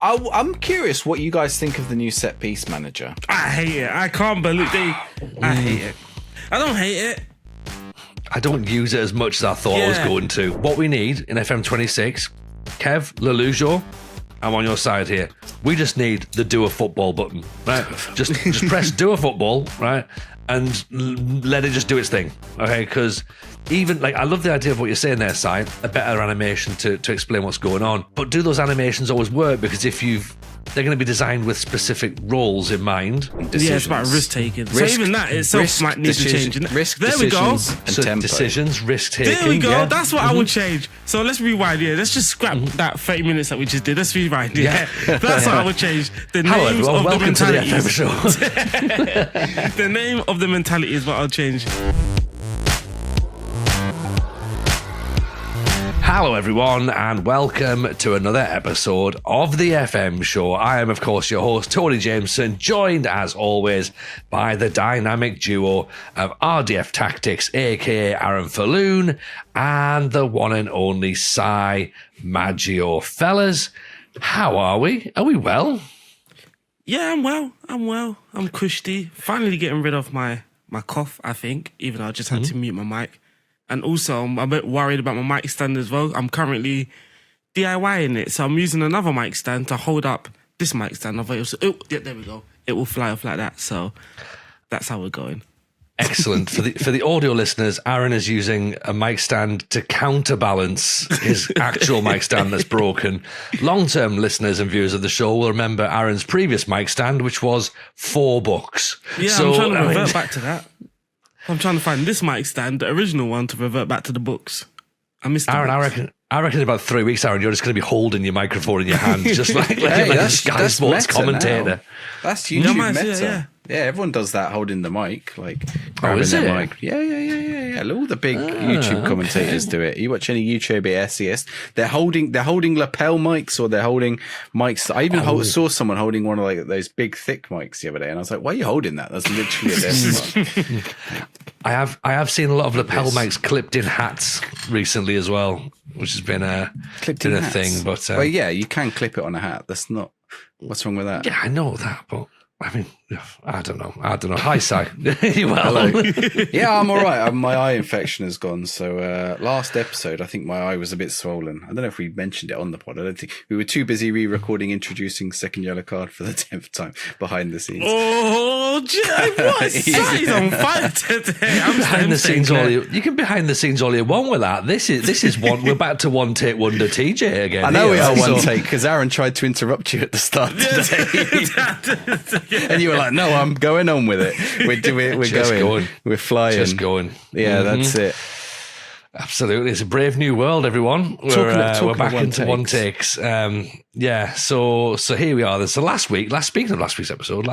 I'm curious what you guys think of the new set piece manager. I hate it. I can't believe I hate it. I don't hate it. I don't use it as much as I thought I was going to. What we need in FM26, Kev, Lelujo, I'm on your side here. We just need the do a football button, right? Just press do a football, right? And let it just do its thing, okay? Because even, I love the idea of what you're saying there, Si, a better animation to explain what's going on. But do those animations always work? Because they're going to be designed with specific roles in mind. Yeah, it's about risk taking. So even that itself might need to change. There we go. And decisions, risk taking. There we go. Yeah. That's what I would change. So let's rewind. Yeah, let's just scrap that 30 minutes that we just did. Let's rewind. Yeah, that's what I would change. The names of the mentalities. The name of the mentality is what I'll change. Hello everyone and welcome to another episode of the FM Show. I am of course your host Tony Jameson, joined as always by the dynamic duo of RDF Tactics aka Aaron Falloon and the one and only Si Maggio. Fellas, how are we? Are we well? Yeah, I'm well. I'm cushy. Finally getting rid of my cough, I think, even though I just had to mute my mic. And also, I'm a bit worried about my mic stand as well. I'm currently DIYing it. So I'm using another mic stand to hold up this mic stand. There we go. It will fly off like that. So that's how we're going. Excellent. For the audio listeners, Aaron is using a mic stand to counterbalance his actual mic stand that's broken. Long-term listeners and viewers of the show will remember Aaron's previous mic stand, which was $4. Yeah, so, I'm trying to revert back to that. I'm trying to find this mic stand, the original one, to revert back to the books. I missed Aaron, books. I reckon in about 3 weeks, Aaron, you're just going to be holding your microphone in your hand, just like a Sky Sports commentator. Now. That's YouTube meta. Yeah, everyone does that, holding the mic, grabbing their mic. Yeah. All the big YouTube commentators do it. You watch any YouTube SES, they're holding lapel mics or they're holding mics. I even saw someone holding one of those big thick mics the other day, and I was like, "Why are you holding that? That's literally a desk mic." I have seen a lot of lapel mics clipped in hats recently as well, which has been a thing. But well, yeah, you can clip it on a hat. That's not. What's wrong with that? Yeah, I know that, but. I mean, I don't know. Hi, Si. You well? Hello. Yeah, I'm all right. My eye infection has gone. So last episode, I think my eye was a bit swollen. I don't know if we mentioned it on the pod. I don't think we were too busy re-recording, introducing second yellow card for the 10th time behind the scenes. Oh, what? He's on fire today. I'm behind the scenes. You can behind the scenes all you want with that. This is one. We're back to one take wonder TJ again. I know we are one take because Aaron tried to interrupt you at the start today. And you were like, "No, I'm going on with it. We're going. We're flying. Just going. Yeah, that's it. Absolutely, it's a brave new world, everyone. We're back into one takes. So here we are. So speaking of last week's episode,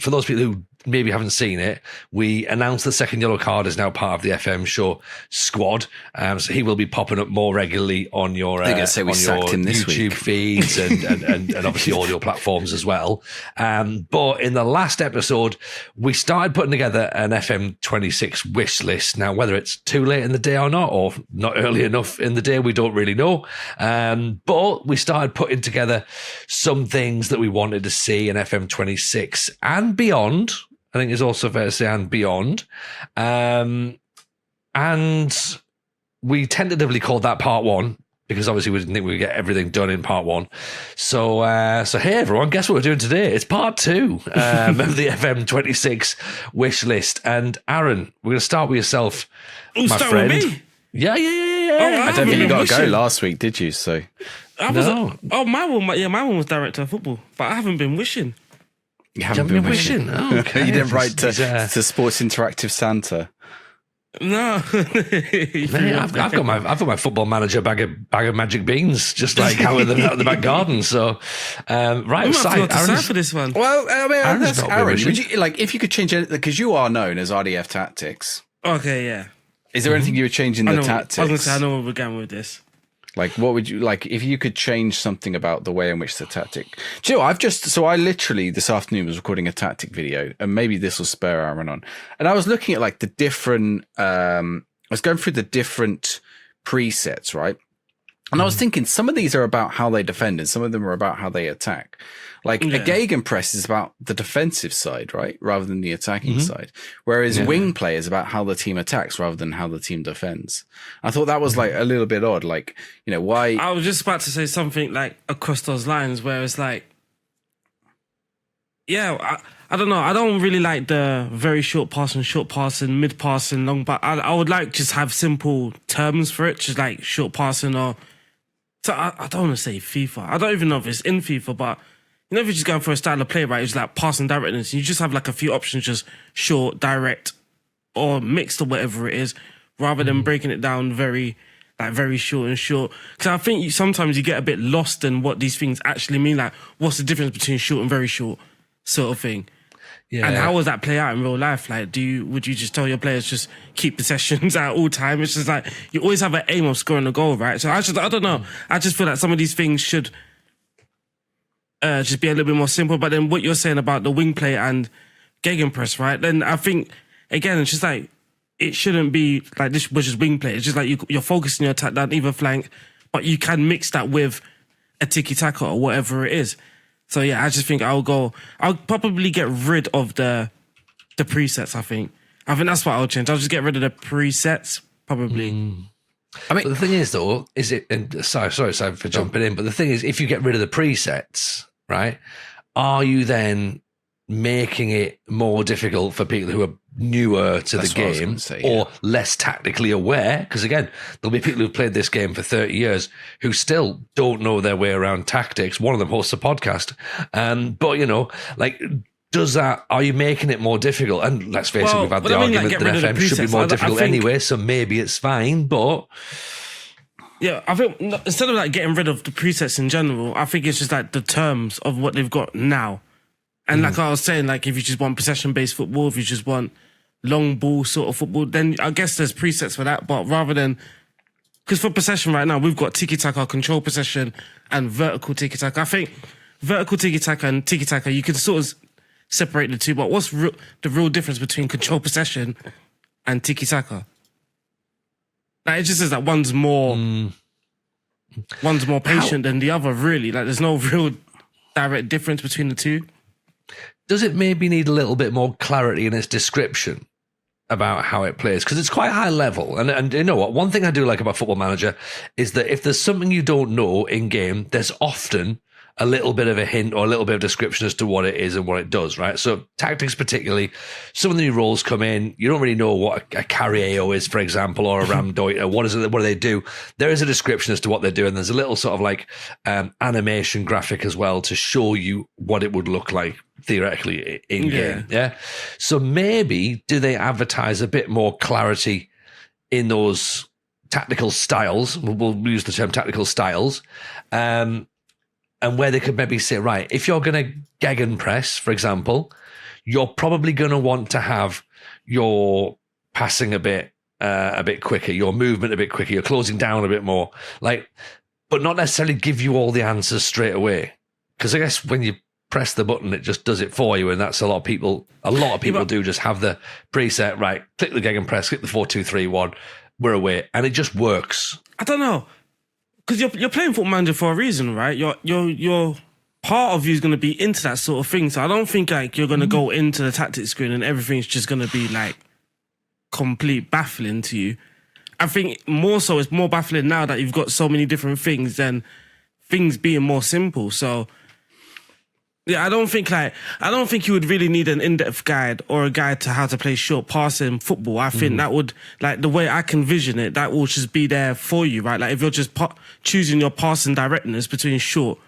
for those people who maybe haven't seen it, we announced the second yellow card is now part of the FM Show squad. So he will be popping up more regularly on your YouTube feeds and obviously audio platforms as well. But in the last episode, we started putting together an FM26 wish list. Now, whether it's too late in the day or not, or not early enough in the day, we don't really know. But we started putting together some things that we wanted to see in FM26 and beyond. I think it's also fair to say and beyond. And we tentatively called that part one because obviously we didn't think we'd get everything done in part one. So hey everyone, guess what we're doing today? It's part two of the FM26 wish list. And Aaron, we're going to start with yourself, my friend. With me? Yeah. I don't think you got to go last week, did you? So my one was director of football, but I haven't been wishing. You haven't been wishing. Oh, okay. You didn't write to Sports Interactive Santa. No, I've got my football manager bag of magic beans, just like how in the back garden. So, right, Aaron for this one. Well, I mean, that's Aaron. Would you if you could change it because you are known as RDF Tactics? Okay, yeah. Is there anything you would change in the tactics? I was going to say, I know where we're going with this. What would you if you could change something about the way in which the tactic? Do you know, I literally this afternoon was recording a tactic video, and maybe this will spur Aaron on. And I was looking at the different, I was going through the different presets, right? And I was thinking some of these are about how they defend and some of them are about how they attack. Like a gegenpress is about the defensive side, right? Rather than the attacking side. Whereas wing play is about how the team attacks rather than how the team defends. I thought that was like a little bit odd. Like, you know, why? I was just about to say something like across those lines where it's like, yeah, I don't know. I don't really like the very short passing, mid passing, long. But I would like just have simple terms for it, just like short passing or. So I don't want to say FIFA. I don't even know if it's in FIFA, but you know if you're just going for a style of play, right? It's like passing directness. You just have like a few options, just short, direct, or mixed or whatever it is, rather than breaking it down very short and short. Because I think sometimes you get a bit lost in what these things actually mean. Like, what's the difference between short and very short, sort of thing. Yeah. And how does that play out in real life? Like, would you just tell your players just keep possessions at all time? It's just like you always have an aim of scoring a goal, right? So I don't know. I just feel like some of these things should just be a little bit more simple. But then what you're saying about the wing play and gegenpress, right? Then I think again, it's just like it shouldn't be like this was just wing play. It's just like you're focusing your attack down either flank, but you can mix that with a tiki taka or whatever it is. So yeah, I just think I'll probably get rid of the presets, I think that's what I'll change. I'll just get rid of the presets, probably. I mean, but the thing is though, sorry for jumping in, but the thing is, if you get rid of the presets, right, are you then making it more difficult for people who are newer to the game or less tactically aware? Because again, there'll be people who've played this game for 30 years who still don't know their way around tactics. One of them hosts a podcast. But, you know, like, are you making it more difficult? And let's face it, we've had the argument that FM should be more difficult anyway, so maybe it's fine, but... Yeah, I think instead of like getting rid of the presets in general, I think it's just like the terms of what they've got now. And like I was saying, like if you just want possession-based football, if you just want long ball sort of football, then I guess there's presets for that. But rather than... Because for possession right now, we've got tiki-taka, control possession, and vertical tiki-taka. I think vertical tiki-taka and tiki-taka, you could sort of separate the two. But what's the real difference between control possession and tiki-taka? Like, it just says that one's more patient than the other, really. Like, there's no real direct difference between the two. Does it maybe need a little bit more clarity in its description about how it plays? Because it's quite high level. And you know what? One thing I do like about Football Manager is that if there's something you don't know in game, there's often a little bit of a hint or a little bit of description as to what it is and what it does, right? So tactics particularly, some of the new roles come in, you don't really know what a carry-AO is, for example, or a ramdoiter. What do they do? There is a description as to what they're doing. There's a little sort of like animation graphic as well to show you what it would look like theoretically in game. Yeah. So maybe do they advertise a bit more clarity in those tactical styles? We'll use the term tactical styles. And where they could maybe say, right, if you're going to gegenpress, for example, you're probably going to want to have your passing a bit quicker, your movement a bit quicker, you're closing down a bit more, like, but not necessarily give you all the answers straight away. Because I guess when you press the button, it just does it for you, and that's a lot of people do just have the preset, right, click the gegenpress, click the 4-2-3-1, we're away, and it just works. I don't know. Because you're playing Football Manager for a reason, right? Your part of you is going to be into that sort of thing. So I don't think like you're going to go into the tactics screen and everything's just going to be like complete baffling to you. I think more so it's more baffling now that you've got so many different things than things being more simple. So yeah, I don't think you would really need an in-depth guide or a guide to how to play short passing football. I think that would, like the way I can vision it, that will just be there for you, right? Like if you're just choosing your passing directness between short,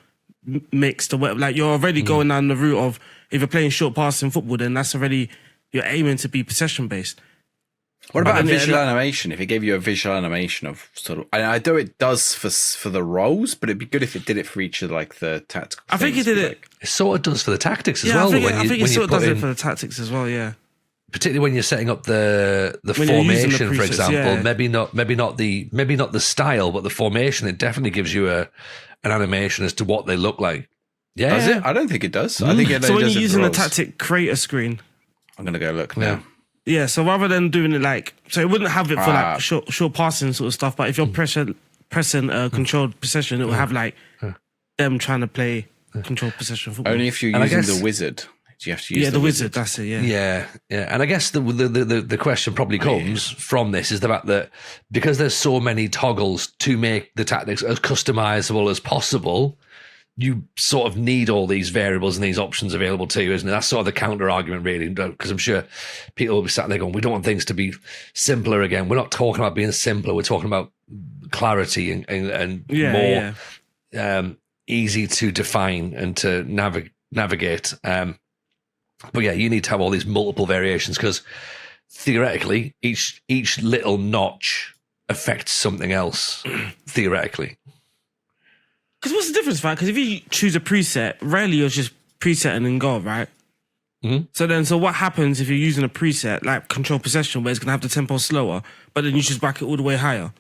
mixed or whatever, like you're already going down the route of, if you're playing short passing football, then that's already, you're aiming to be possession based. What about a visual animation? If it gave you a visual animation of sort of, I know it does for the roles, but it'd be good if it did it for each of like the tactical. I think it did it. It sort of does for the tactics as well. I think it sort of does it for the tactics as well. Yeah. Particularly when you're setting up the formation, for example, maybe not the style, but the formation. It definitely gives you an animation as to what they look like. Yeah, does it? I don't think it does. I think it. So when you're using the tactic creator screen, I'm gonna go look now. Yeah, so rather than doing it like, so it wouldn't have it for like short passing sort of stuff, but if you're pressing a controlled possession, it will have like them trying to play controlled possession football. Only if you're using the wizard. You have to use the wizard. That's it. Yeah. And I guess the question probably comes from this is the fact that because there's so many toggles to make the tactics as customizable as possible, you sort of need all these variables and these options available to you, isn't it? That's sort of the counter argument, really, because I'm sure people will be sat there going, we don't want things to be simpler again. We're not talking about being simpler. We're talking about clarity and more easy to define and to navigate. But yeah, you need to have all these multiple variations because theoretically, each little notch affects something else, theoretically. Because what's the difference, right? Because if you choose a preset, rarely you're just presetting and go, right? Mm-hmm. So what happens if you're using a preset like control possession where it's going to have the tempo slower, but then you just back it all the way higher?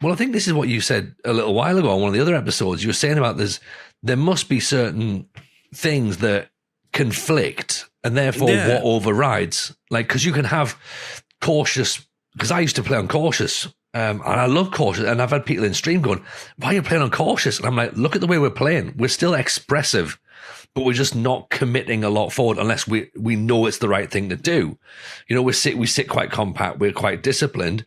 Well, I think this is what you said a little while ago on one of the other episodes. You were saying about there must be certain things that conflict and therefore what overrides. Like, because you can have cautious, because I used to play on cautious and I love cautious, and I've had people in stream going, why are you playing on cautious? And I'm like, look at the way we're playing. We're still expressive, but we're just not committing a lot forward unless we know it's the right thing to do. You know, we sit quite compact, we're quite disciplined,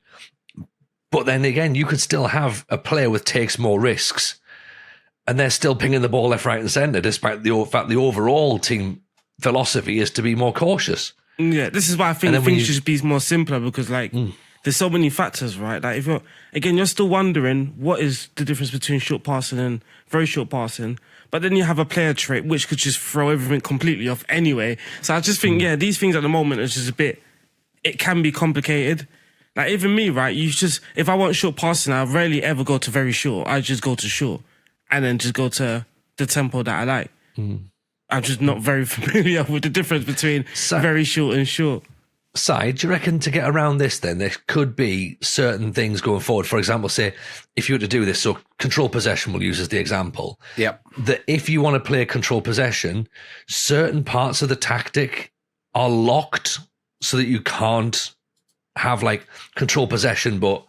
but then again, you could still have a player with takes more risks and they're still pinging the ball left, right, and centre, despite the fact the overall team philosophy is to be more cautious. Yeah, this is why I think things should be more simpler because, like, there's so many factors, right? Like, if you're still wondering what is the difference between short passing and very short passing, but then you have a player trait which could just throw everything completely off anyway. So I just think, these things at the moment are just it can be complicated. Like, even me, right? If I want short passing, I rarely ever go to very short. I just go to short. And then just go to the tempo that I like. I'm just not very familiar with the difference between very short and short. Si, do you reckon to get around this then, there could be certain things going forward? For example, say, if you were to do this, so control possession we'll use as the example. Yep. That if you want to play control possession, certain parts of the tactic are locked so that you can't have like control possession, but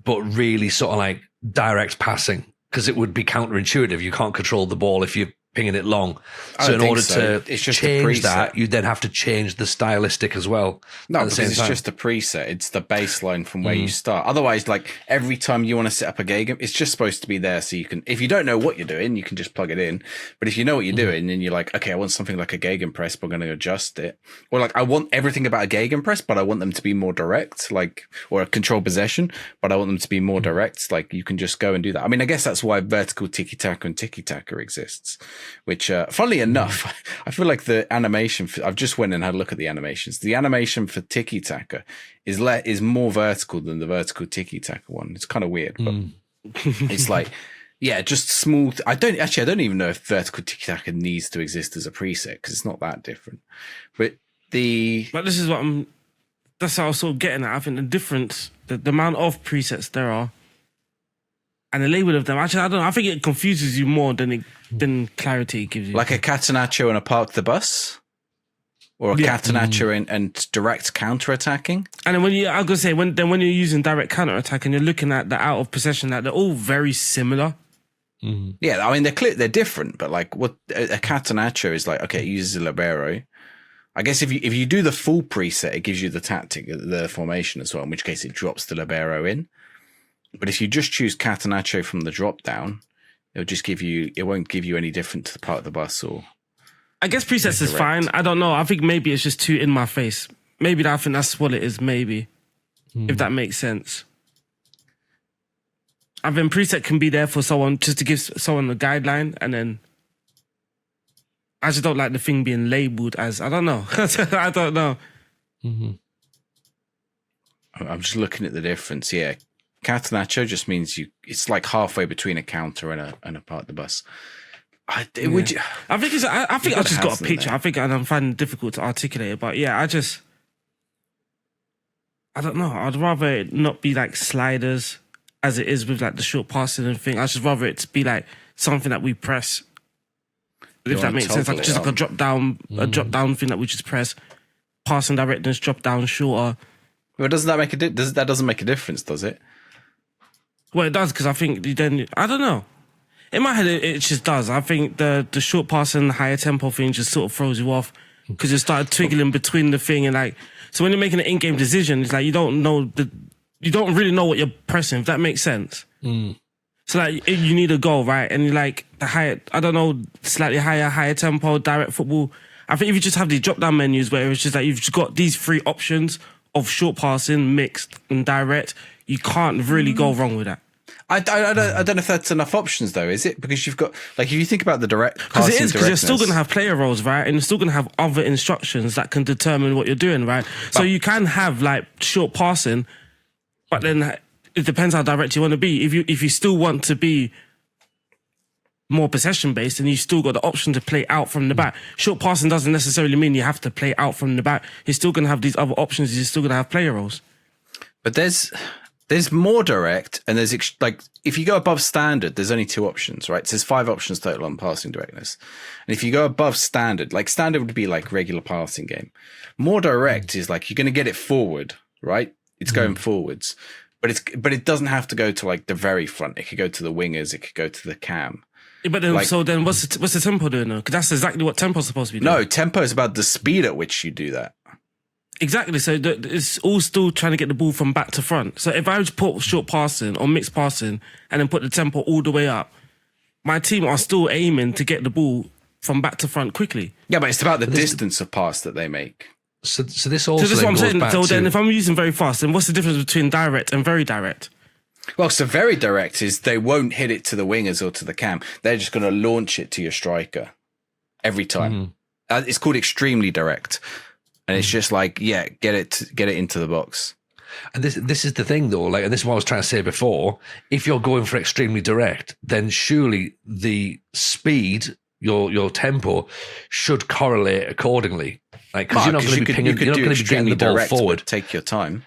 really sort of like direct passing. Because it would be counterintuitive. You can't control the ball if you're pinging it long. So in order to change that, you then have to change the stylistic as well. No, because it's just a preset. It's the baseline from where you start. Otherwise, like every time you want to set up a Gegen, it's just supposed to be there. So you can, if you don't know what you're doing, you can just plug it in. But if you know what you're doing and you're like, okay, I want something like a Gegen press, but I'm going to adjust it. Or like, I want everything about a Gegen press, but I want them to be more direct, like, or a control possession, but I want them to be more direct. Like, you can just go and do that. I mean, I guess that's why vertical tiki-taka and tiki-taka exists. Which, funnily enough, I feel like the animation I've just went and had a look at the animations. The animation for Tiki Taka is more vertical than the vertical Tiki Taka one. It's kind of weird, but it's like, just smooth. I don't even know if vertical Tiki Taka needs to exist as a preset because it's not that different. But this is that's how I was sort of getting at. I think the difference, the amount of presets there are, and the label of them, actually, I don't know. I think it confuses you more than clarity gives you. Like a catenaccio and a park the bus? Or a catenaccio and direct counter-attacking? And then I was going to say, when you're using direct counter-attack and you're looking at the out of possession, that they're all very similar. Yeah, I mean, they're different, but like what a catenaccio is like, okay, it uses a libero. I guess if you do the full preset, it gives you the tactic, the formation as well, in which case it drops the libero in. But if you just choose catenaccio from the drop down, it won't give you any different to the part of the bus or. I guess presets is fine. I don't know. I think maybe it's just too in my face. Maybe I think that's what it is. Maybe if that makes sense. I think preset can be there for someone just to give someone a guideline, and then I just don't like the thing being labeled as I don't know. I don't know. I'm just looking at the difference. Yeah. Catenaccio just means it's like halfway between a counter and a part of the bus. I think I just got a picture. I think I'm finding it difficult to articulate it, but yeah, I don't know. I'd rather it not be like sliders as it is with like the short passing and thing. I'd just rather it to be like something that we press. If that makes sense, like just like a drop down thing that we just press. Passing directness, drop down shorter. Well, doesn't that make that doesn't make a difference, does it? Well, it does, because I think then, I don't know. In my head, it just does. I think the short pass and the higher tempo thing just sort of throws you off because you started twiggling between the thing and like. So when you're making an in-game decision, it's like you don't really know what you're pressing. If that makes sense. So like you need a goal, right? And you're like the higher, I don't know, slightly higher tempo, direct football. I think if you just have these drop-down menus where it's just like you've just got these 3 options of short passing, mixed, and direct, you can't really go wrong with that. I don't know if that's enough options though, is it? Because you've got, like, if you think about the direct passing, because it is, because you're still going to have player roles, right? And you're still going to have other instructions that can determine what you're doing, right? So you can have like short passing, but then it depends how direct you want to be. If you still want to be more possession based, and you still got the option to play out from the back. Short passing doesn't necessarily mean you have to play out from the back. You're still going to have these other options. You're still going to have player roles. But there's more direct, and there's like if you go above standard, there's only 2 options, right? So there's 5 options total on passing directness. And if you go above standard, like standard would be like regular passing game. More direct is like you're going to get it forward, right? It's going forwards, but it doesn't have to go to like the very front. It could go to the wingers. It could go to the cam. Yeah, but then, like, so then what's the tempo doing now? Because that's exactly what tempo's supposed to be doing. No, tempo is about the speed at which you do that. Exactly. So it's all still trying to get the ball from back to front. So if I just put short passing or mixed passing and then put the tempo all the way up, my team are still aiming to get the ball from back to front quickly. Yeah, but it's about the distance of pass that they make. So this also. So this is what I'm saying. So then, to... if I'm using very fast, then what's the difference between direct and very direct? Well, so very direct is they won't hit it to the wingers or to the cam. They're just going to launch it to your striker every time. It's called extremely direct. And it's just like, yeah, get it into the box. And this is the thing though, like, and this is what I was trying to say before. If you're going for extremely direct, then surely the speed, your tempo, should correlate accordingly. Like, because you're not going to be pinging, you're not going to be getting the ball forward. Take your time.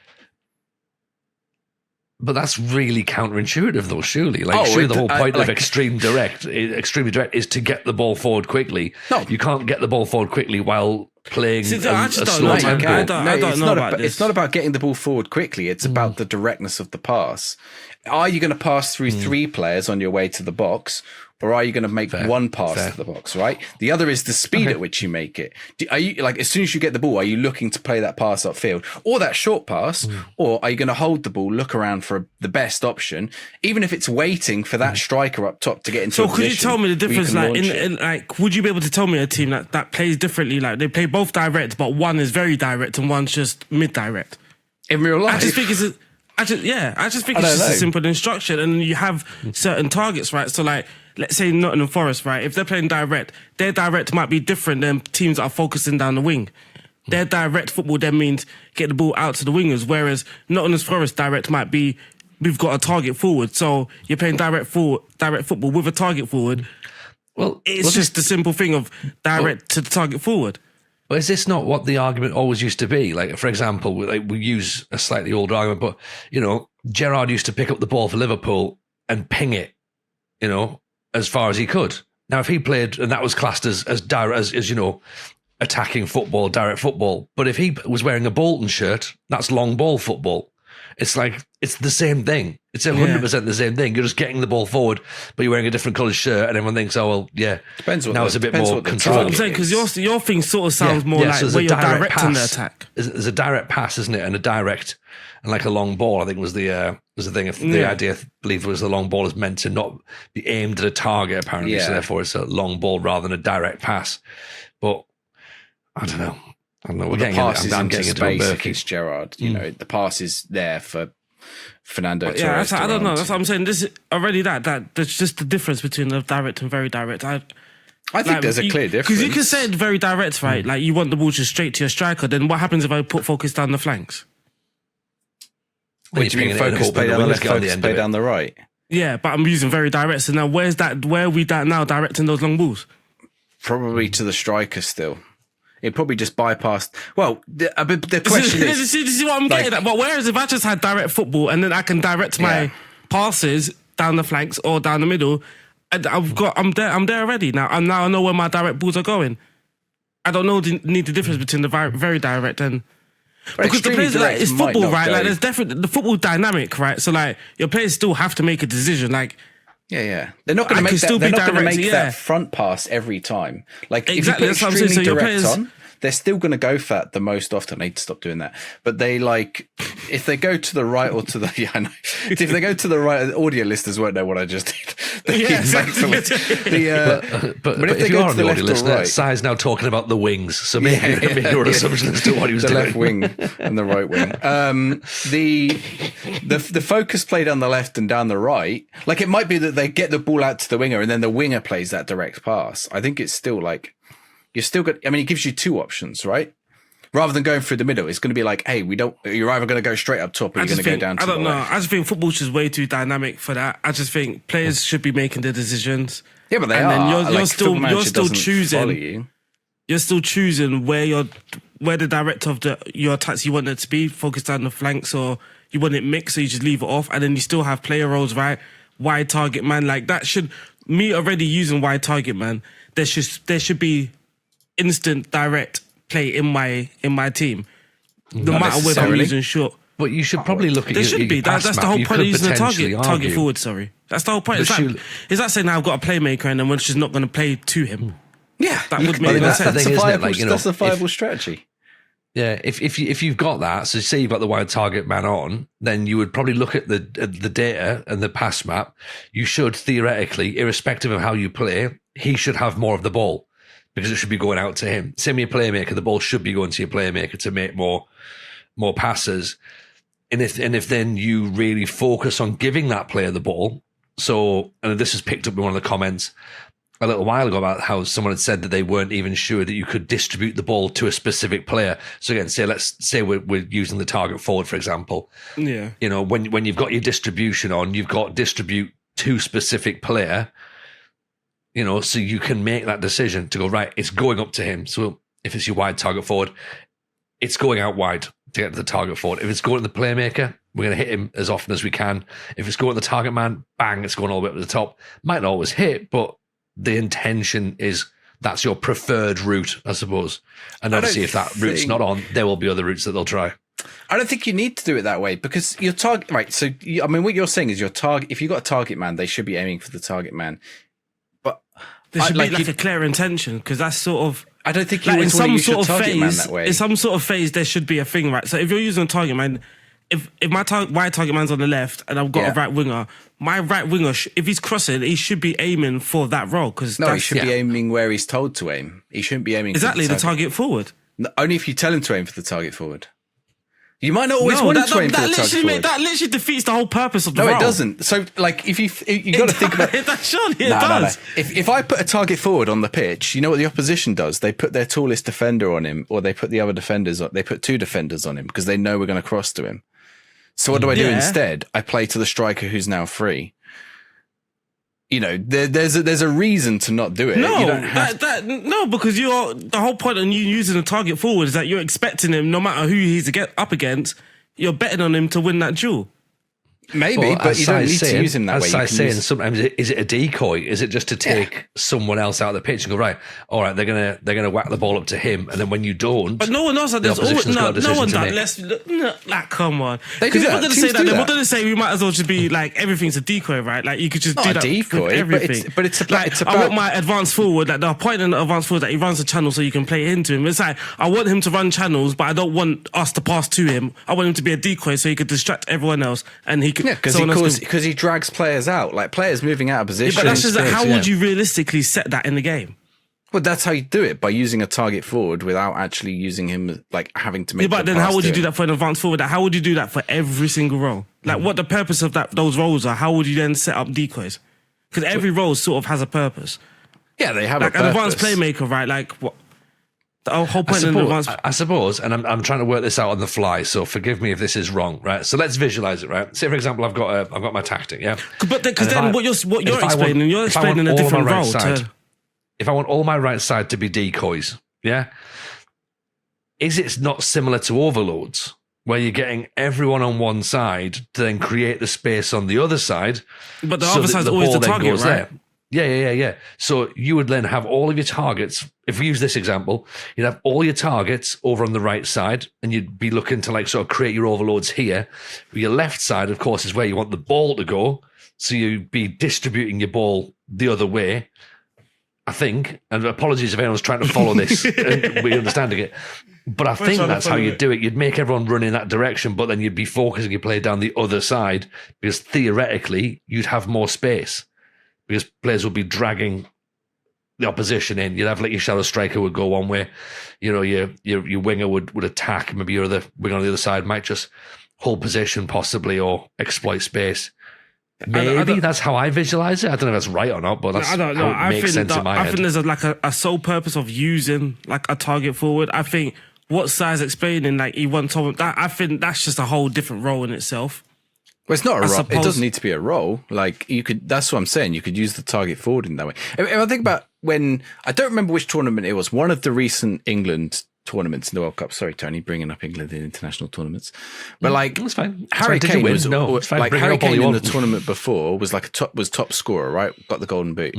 But that's really counterintuitive, though. Surely, surely the whole point of extremely direct is to get the ball forward quickly. No, you can't get the ball forward quickly while playing a slow tempo. I don't know about this. It's not about getting the ball forward quickly. It's about the directness of the pass. Are you going to pass through 3 players on your way to the box, or are you going to make one pass to the box, right? The other is the speed at which you make it. Are you, like, as soon as you get the ball, are you looking to play that pass upfield or that short pass, or are you going to hold the ball, look around for the best option, even if it's waiting for that striker up top to get into a position? So could you tell me the difference, like, would you be able to tell me a team that plays differently? Like, they play both direct, but one is very direct and one's just mid-direct? In real life? I just think it's just a simple instruction, and you have certain targets, right? So, like, let's say Nottingham Forest, right? If they're playing direct, their direct might be different than teams that are focusing down the wing. Their direct football then means get the ball out to the wingers, whereas Nottingham Forest direct might be, we've got a target forward. So you're playing direct football with a target forward. Well, it's just the simple thing of direct to the target forward. Well, is this not what the argument always used to be? Like, for example, we use a slightly older argument, but, you know, Gerrard used to pick up the ball for Liverpool and ping it, you know, as far as he could. Now, if he played, and that was classed as direct, as you know, attacking football, direct football. But if he was wearing a Bolton shirt, that's long ball football. It's like, it's the same thing. It's 100% the same thing. You're just getting the ball forward, but you're wearing a different coloured shirt, and everyone thinks, oh, well, yeah. Depends what now it's a bit more control. I'm saying, because your thing sort of sounds more like where you're directing the attack. There's a direct pass, isn't it? And a direct, and like a long ball, I think was the thing. If the idea, I believe, was the long ball is meant to not be aimed at a target, apparently. Yeah. So therefore, it's a long ball rather than a direct pass. But I don't know. Well, the pass is into space if it's Gerrard. You know, the pass is there for Fernando Torres. I don't know. That's what I'm saying. This is already that there's just the difference between the direct and very direct. I think there's a clear difference. Because you can say it very direct, right? Like, you want the ball just straight to your striker. Then what happens if I put focus down the flanks? What do you mean focus play down the left, focus play down the right? Yeah, but I'm using very direct. So now where are we now directing those long balls? Probably to the striker still. It probably just bypassed. Well, the question is... This is what I'm getting at. But whereas if I just had direct football and then I can direct my passes down the flanks or down the middle, I'm there already now. And now I know where my direct balls are going. I don't need the difference between the very direct and... Because the players, like, it's football, right? Go. Like, there's definitely the football dynamic, right? So, like, your players still have to make a decision. Like, yeah. They're not going to make that. They're not going to make that front pass every time. Like, exactly, if you put extremely direct on, they're still going to go for that the most often. I need to stop doing that. But they like, if they go to the right or to the, yeah, I know. If they go to the right, the audio listeners won't know what I just did. Yeah, exactly. But if you are on the audio listener, Sai's now talking about the wings. So maybe your assumption as to what he was the doing. left wing and the right wing. The focus play down the left and down the right, like it might be that they get the ball out to the winger and then the winger plays that direct pass. I think it's still like, you're still good. I mean, it gives you two options, right? Rather than going through the middle, it's going to be like, hey, you're either going to go straight up top or you're going to go down to the left. I don't know. I just think football's just way too dynamic for that. I just think players should be making the decisions. Yeah, but they are. And then you're still choosing. You're still choosing where the director of your attacks you want it to be, focused on the flanks, or you want it mixed, so you just leave it off, and then you still have player roles, right? Wide target man, like that should me already using wide target man. There should be instant direct play in my team, no matter whether I'm using short. But you should probably look at there should be. That's the whole point of using a target forward. Sorry, that's the whole point. Is that saying now I've got a playmaker and then we're just not going to play to him? Yeah, that would make sense. That's a viable strategy. Yeah, if you've got that, so say you've got the wide target man on, then you would probably look at the data and the pass map. You should theoretically, irrespective of how you play, he should have more of the ball because it should be going out to him. Same with your playmaker, the ball should be going to your playmaker to make more passes. And if then you really focus on giving that player the ball, so, and this was picked up in one of the comments a little while ago about how someone had said that they weren't even sure that you could distribute the ball to a specific player. So again, let's say we're using the target forward, for example. Yeah. You know, when you've got your distribution on, you've got distribute to specific player, you know, so you can make that decision to go, right, it's going up to him. So if it's your wide target forward, it's going out wide to get to the target forward. If it's going to the playmaker, we're going to hit him as often as we can. If it's going to the target man, bang, it's going all the way up to the top. Might not always hit, but the intention is that's your preferred route, I suppose. And obviously, if that route's not on, there will be other routes that they'll try. I don't think you need to do it that way because your target, right? So, I mean, what you're saying is your target. If you've got a target man, they should be aiming for the target man. But there should be like a clear intention because that's sort of. I don't think you like in some sort of phase. In some sort of phase, there should be a thing, right? So if you're using a target man, if my wide target man's on the left and I've got a right winger, my right winger, if he's crossing, he should be aiming for that role. No, he should be aiming where he's told to aim. He shouldn't be aiming exactly for the target forward. No, only if you tell him to aim for the target forward. You might not always want him to aim for the target forward. That literally defeats the whole purpose of the role. No, it doesn't. So, like, if you got to think about that. Surely it does. No. If I put a target forward on the pitch, you know what the opposition does? They put their tallest defender on him, or they put the other defenders. They put two defenders on him because they know we're going to cross to him. So what do I do instead? I play to the striker who's now free. You know, there's a reason to not do it. No, you don't have because the whole point of you using a target forward is that you're expecting him, no matter who he's up against, you're betting on him to win that duel. Maybe, but you don't need to use him that way. As saying, sometimes is it a decoy? Is it just to take someone else out of the pitch and go, right, all right, they're gonna whack the ball up to him, and then when you don't, but no one knows that there's always no one that. Like, come on, because if we're gonna say that, then we're gonna say we might as well just be like everything's a decoy, right? Like you could just do that with everything. But it's about. I want my advanced forward. Like the point in the advanced forward that he runs the channel so you can play into him. It's like I want him to run channels, but I don't want us to pass to him. I want him to be a decoy so he could distract everyone else, and he could. Yeah, because he drags players out, like players moving out of position. Yeah, but that's just how would you realistically set that in the game? Well, that's how you do it, by using a target forward without actually using him, like having to make. Yeah, but then how would you do that for an advanced forward? How would you do that for every single role? Like, what the purpose of those roles are? How would you then set up decoys? Because every role sort of has a purpose. Yeah, they have like a purpose. An advanced playmaker, right? Like what? The whole point of advanced. I suppose, and I'm trying to work this out on the fly, so forgive me if this is wrong, right? So let's visualize it, right? Say, for example, I've got my tactic, yeah. But because then what you're explaining, you're explaining a different role. If I want all my right side to be decoys, yeah, is it not similar to overloads, where you're getting everyone on one side to then create the space on the other side? But the other side's always the target, right? Yeah. So you would then have all of your targets. If we use this example, you'd have all your targets over on the right side, and you'd be looking to like sort of create your overloads here. Your left side, of course, is where you want the ball to go. So you'd be distributing your ball the other way, I think. And apologies if anyone's trying to follow this and we're understanding it. But I think that's how you'd do it. You'd make everyone run in that direction, but then you'd be focusing your play down the other side, because theoretically you'd have more space, because players would be dragging the opposition in. You'd have like your shadow striker would go one way, you know, your winger would attack. Maybe your other winger on the other side might just hold position possibly or exploit space. Maybe that's how I visualize it. I don't know if that's right or not, but that's how it makes sense in my head. I think there's a sole purpose of using like a target forward. I think what Sai's explaining, like he wants someone that, I think that's just a whole different role in itself. Well, it's not a role. It doesn't need to be a role. Like you could. That's what I'm saying. You could use the target forward in that way. If I think about when I don't remember which tournament it was. One of the recent England tournaments in the World Cup. Sorry, Tony, bringing up England in international tournaments. But like, that's fine. Harry Kane was like Harry Kane in the tournament before was like top scorer, right? Got the golden boot.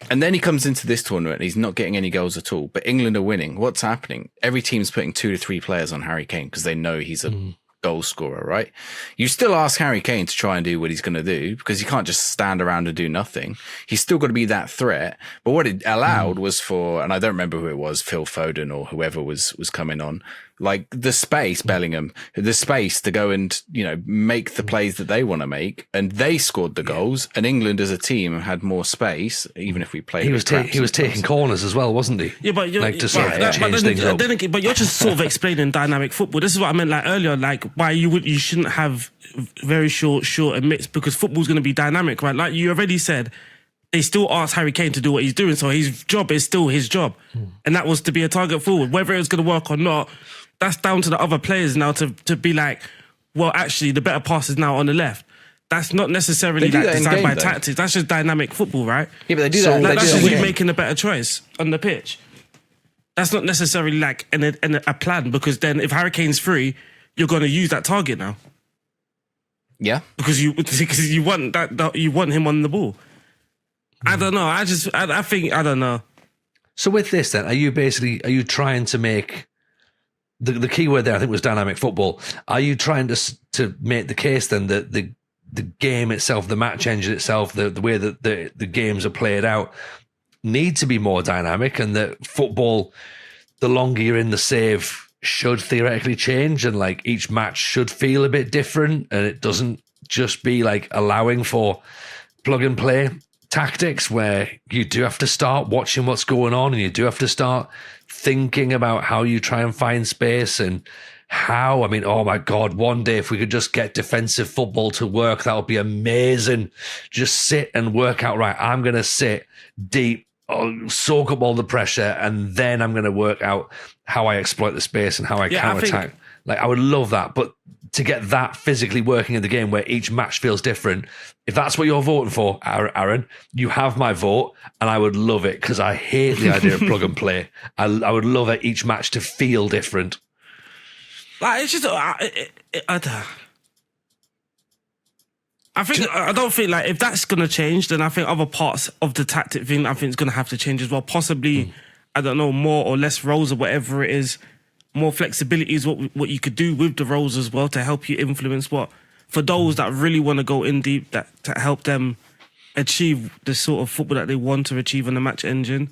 And then he comes into this tournament and he's not getting any goals at all. But England are winning. What's happening? Every team's putting 2 to 3 players on Harry Kane because they know he's a goal scorer, right? You still ask Harry Kane to try and do what he's going to do, because he can't just stand around and do nothing. He's still got to be that threat. But what it allowed was for, and I don't remember who it was, Phil Foden or whoever was coming on, like the space, Bellingham, the space to go and, you know, make the plays that they want to make. And they scored the goals, and England as a team had more space, even if we played. He was taking corners as well, wasn't he? Yeah, but you're like to sort of change things up. But you're just sort of explaining dynamic football. This is what I meant like earlier, like why you shouldn't have very short and mixed, because football's going to be dynamic, right? Like you already said, they still asked Harry Kane to do what he's doing, so his job is still his job, and that was to be a target forward. Whether it was going to work or not, that's down to the other players now to be like, well, actually, the better pass is now on the left. That's not necessarily like designed by tactics. That's just dynamic football, right? Yeah, but they do that. That's just you making a better choice on the pitch. That's not necessarily like a plan, because then if Harry Kane's free, you're going to use that target now. Yeah, because you want that you want him on the ball. I don't know. I think I don't know. So with this, then, are you trying to make the key word there? I think was dynamic football. Are you trying to make the case then that the game itself, the match engine itself, the way that the games are played out, need to be more dynamic, and that football, the longer you're in the save, should theoretically change, and like each match should feel a bit different, and it doesn't just be like allowing for plug and play tactics where you do have to start watching what's going on, and you do have to start thinking about how you try and find space and how, I mean, oh my God, one day if we could just get defensive football to work, that would be amazing. Just sit and work out, right, I'm going to sit deep, soak up all the pressure, and then I'm going to work out how I exploit the space and how I counterattack. Like, I would love that, but to get that physically working in the game where each match feels different, if that's what you're voting for, Aaron, you have my vote, and I would love it, because I hate the idea of plug and play. I would love it, each match to feel different. Like, it's just, I don't think like if that's going to change, then I think other parts of the tactic thing, I think it's going to have to change as well. Possibly, I don't know, more or less roles or whatever it is. More flexibility is what you could do with the roles as well to help you influence what, for those that really want to go in deep, that to help them achieve the sort of football that they want to achieve on the match engine.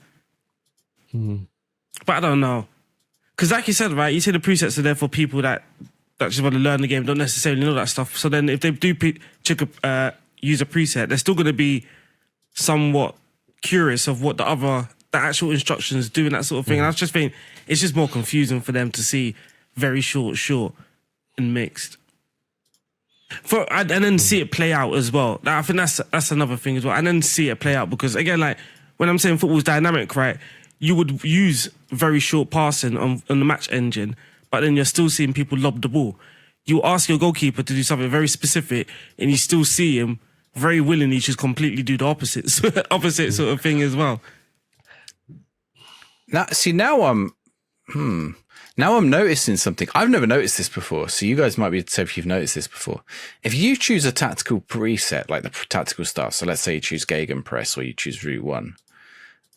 But I don't know. Because like you said, right, you say the presets are there for people that just want to learn the game, don't necessarily know that stuff. So then if they do use a preset, they're still going to be somewhat curious of what the actual instructions do and that sort of thing. And I was just thinking, it's just more confusing for them to see very short, and mixed. And then see it play out as well. I think that's another thing as well. And then see it play out, because again, like when I'm saying football's dynamic, right, you would use very short passing on the match engine, but then you're still seeing people lob the ball. You ask your goalkeeper to do something very specific, and you still see him very willingly just completely do the opposite sort of thing as well. Now Now I'm noticing something. I've never noticed this before, so you guys might be able to say if you've noticed this before. If you choose a tactical preset, like the tactical stuff, so let's say you choose Gegenpress or you choose Route 1,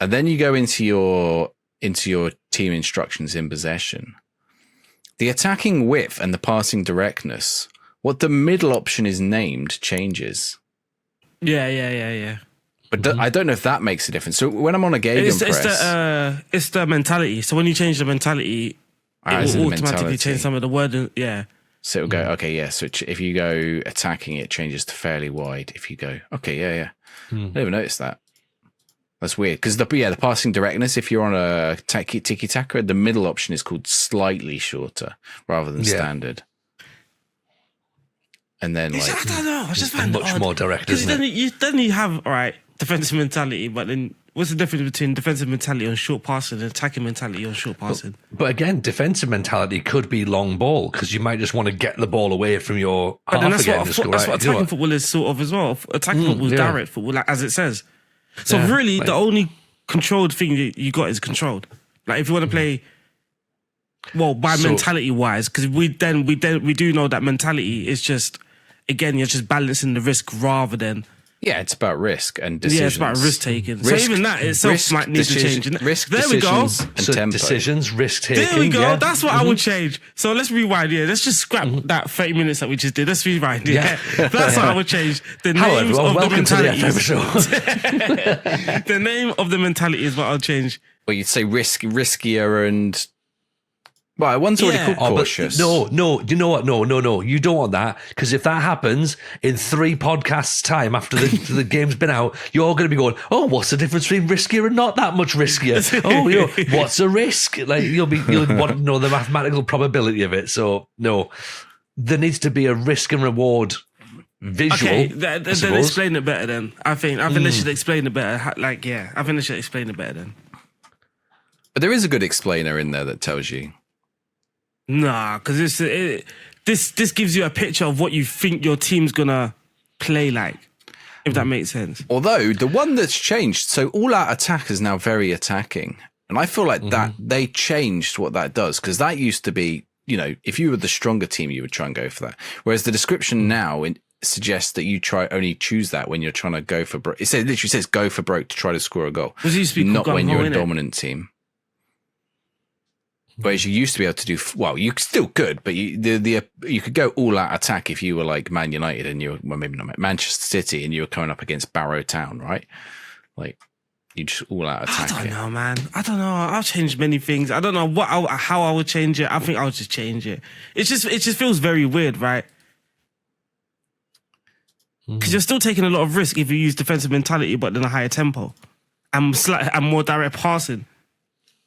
and then you go into your team instructions in possession, the attacking width and the passing directness, what the middle option is named changes. Yeah. But I don't know if that makes a difference. So when I'm on a Gegenpress... It's the mentality. So when you change the mentality, it will automatically change some of the wording. Yeah. So it'll go, okay, yeah. So if you go attacking, it changes to fairly wide. If you go, okay, yeah. I never noticed that. That's weird. Because the passing directness, if you're on a tiki-taka, the middle option is called slightly shorter rather than standard. And then, like... I don't know. I just find much more direct, isn't it? Then you have, all right, defensive mentality, but then what's the difference between defensive mentality on short passing and attacking mentality on short passing? But again, defensive mentality could be long ball because you might just want to get the ball away from your half again. That's what attacking football is sort of as well. Attacking football is direct football, like, as it says. So really, the only controlled thing you got is controlled. Like if you want to play, mentality wise, because we do know that mentality is just, again, you're just balancing the risk rather than. Yeah, it's about risk and decisions. Yeah, it's about risk taking. So even that itself might need to change. Risk, there we go. And tempo. Decisions, risk taking. There we go. Yeah. That's what I would change. So let's rewind. Yeah, let's just scrap that 30 minutes that we just did. Let's rewind. Yeah, that's what I would change. The names of the mentalities. The name of the mentality is what I'll change. Well, you'd say riskier and. Well, one's already called cautious. No. You know what? No. You don't want that, because if that happens in 3 podcasts' time after the game's been out, you're all going to be going, "Oh, what's the difference between riskier and not that much riskier? What's a risk?" Like you'll want to know the mathematical probability of it. So no, there needs to be a risk and reward visual. Okay, then explain it better. Then I think they should explain it better. I think they should explain it better then. But there is a good explainer in there that tells you. Nah, because this gives you a picture of what you think your team's gonna play like, if that makes sense. Although the one that's changed, so all-out attack is now very attacking, and I feel like that they changed what that does, because that used to be, if you were the stronger team, you would try and go for that. Whereas the description now suggests that you only choose that when you're trying to go for broke. It literally says go for broke to try to score a goal, not when you're a dominant team. Whereas you used to be able to do, you still could, but you could go all out attack if you were like Man United and you were, maybe not Manchester City, and you were coming up against Barrow Town, right? Like you just all out attack. I don't know, man. I don't know. I'll change many things. I don't know how I would change it. I think I'll just change it. It just feels very weird, right? Because you're still taking a lot of risk if you use defensive mentality, but then a higher tempo and more direct passing.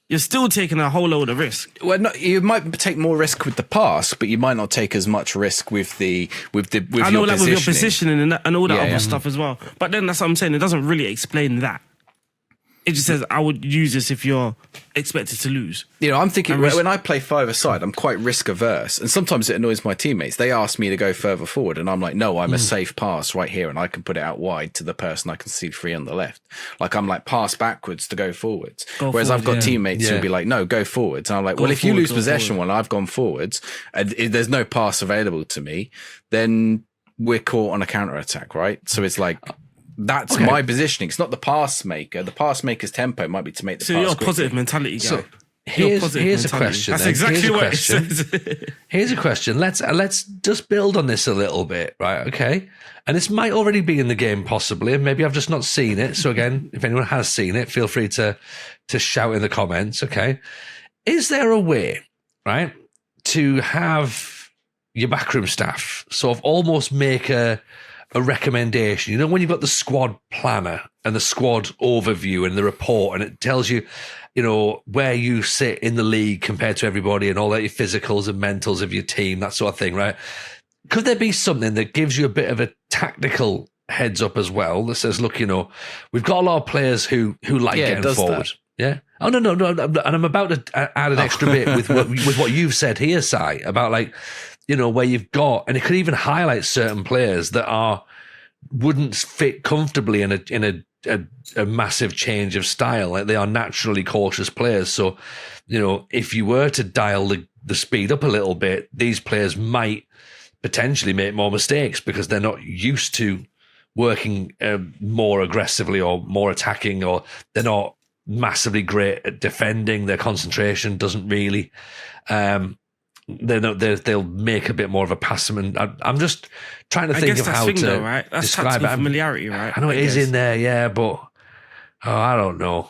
You're still taking a whole load of risk. Well, you might take more risk with the pass, but you might not take as much risk with your positioning and all that other stuff as well. But then that's what I'm saying. It doesn't really explain that. It just says I would use this if you're expected to lose. I'm thinking when I play 5-a-side, I'm quite risk averse, and sometimes it annoys my teammates. They ask me to go further forward, and I'm like, no, I'm a safe pass right here, and I can put it out wide to the person I can see free on the left. Like I'm like pass backwards to go forwards. Whereas I've got teammates who'll be like, no, go forwards, and I'm like, if you lose possession when I've gone forwards, and there's no pass available to me, then we're caught on a counter attack, right? So it's like. That's my positioning. It's not the pass maker. The pass maker's tempo might be to make the pass. So you're a positive mentality guy. So here's a question. That's exactly what it says. Here's a question. Let's just build on this a little bit, right? Okay. And this might already be in the game, possibly, and maybe I've just not seen it. So again, if anyone has seen it, feel free to shout in the comments. Okay. Is there a way, right, to have your backroom staff sort of almost make a recommendation? When you've got the squad planner and the squad overview and the report, and it tells you, where you sit in the league compared to everybody and all that, your physicals and mentals of your team, that sort of thing, right? Could there be something that gives you a bit of a tactical heads up as well that says, look, we've got a lot of players who like getting forward. Yeah. Oh, no. And I'm about to add an extra bit with what you've said here, Si, about where you've got, and it could even highlight certain players that wouldn't fit comfortably in a massive change of style. Like, they are naturally cautious players. So, if you were to dial the speed up a little bit, these players might potentially make more mistakes because they're not used to working more aggressively or more attacking, or they're not massively great at defending. Their concentration doesn't really. They'll make a bit more of a pass. And I'm just trying to think of how to That's describe it. Familiarity, right? I know it is in there, yeah, but I don't know.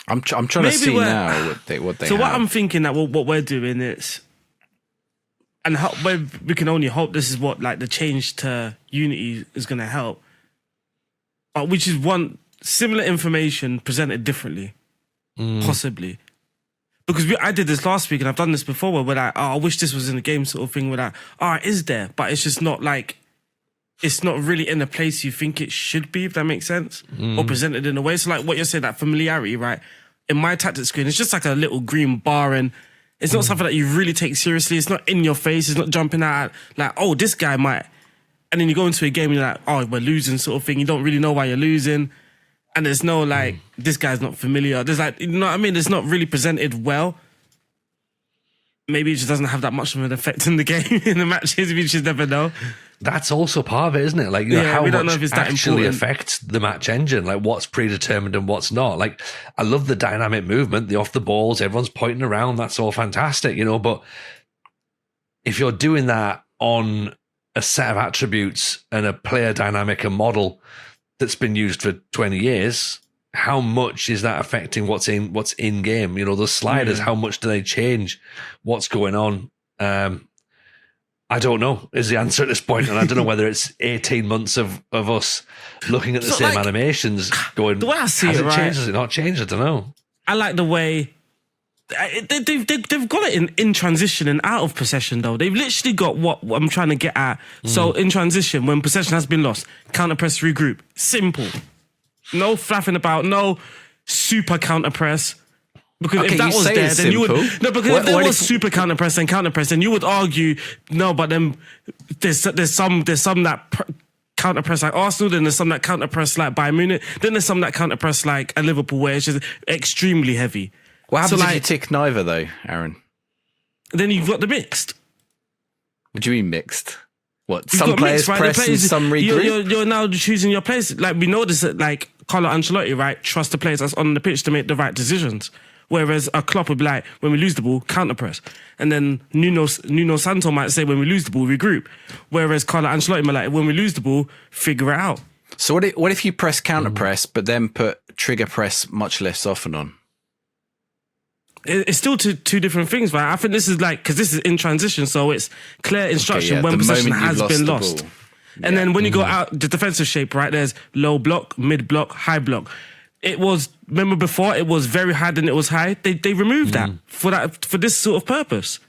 I'm trying to see now what they. So have. what I'm thinking that what we're doing is, and we can only hope this is what like the change to Unity is going to help, but which is one similar information presented differently, possibly. Because I did this last week and I've done this before where we're like, oh, I wish this was in the game sort of thing. We're like, oh, it is there, but it's just not like, it's not really in the place you think it should be, if that makes sense, or presented in a way. So like what you're saying, that familiarity, right? In my tactics screen, it's just like a little green bar and it's not something that you really take seriously. It's not in your face. It's not jumping out like, oh, this guy might. And then you go into a game and you're like, oh, we're losing sort of thing. You don't really know why you're losing. And there's no like, this guy's not familiar. There's like, you know what I mean? It's not really presented well. Maybe it just doesn't have that much of an effect in the game, in the matches. We just never know. That's also part of it, isn't it? Like, how we don't know much if it's that actually important. affects the match engine, like what's predetermined and what's not. Like, I love the dynamic movement, the off the balls, everyone's pointing around. That's all fantastic, but if you're doing that on a set of attributes and a player dynamic and model that's been used for 20 years, how much is that affecting what's in game? Those sliders, how much do they change what's going on? I don't know is the answer at this point, and I don't know whether it's 18 months of us looking at the same animations going, the way I see has it, it right? changed, has it not changed? I don't know. I like the way they've got it in transition and out of possession though. They've literally got what I'm trying to get at. So in transition, when possession has been lost, counter press, regroup. Simple. No flapping about, no super counter press. Because if that was there, then you would if there was super counter press, then you would argue no, but then there's some that counter press like Arsenal, then there's some that counter press like Bayern Munich, then there's some that counter press like a Liverpool where it's just extremely heavy. What happens if you tick neither though, Aaron? Then you've got the mixed. What do you mean mixed? What, You've some players mixed, press and some regroup? You're now choosing your players. Like we noticed that like Carlo Ancelotti, right, trust the players that's on the pitch to make the right decisions. Whereas a Klopp would be like, when we lose the ball, counter press. And then Nuno Santo might say, when we lose the ball, regroup. Whereas Carlo Ancelotti might like, when we lose the ball, figure it out. So what if you press counter press, but then put trigger press much less often on? It's still two different things, right? I think this is like, because this is in transition, so it's clear instruction when possession has been lost. And then when you go out the defensive shape, right, there's low block, mid block, high block. It was, remember before, it was very high, then it was high. They removed that for this sort of purpose.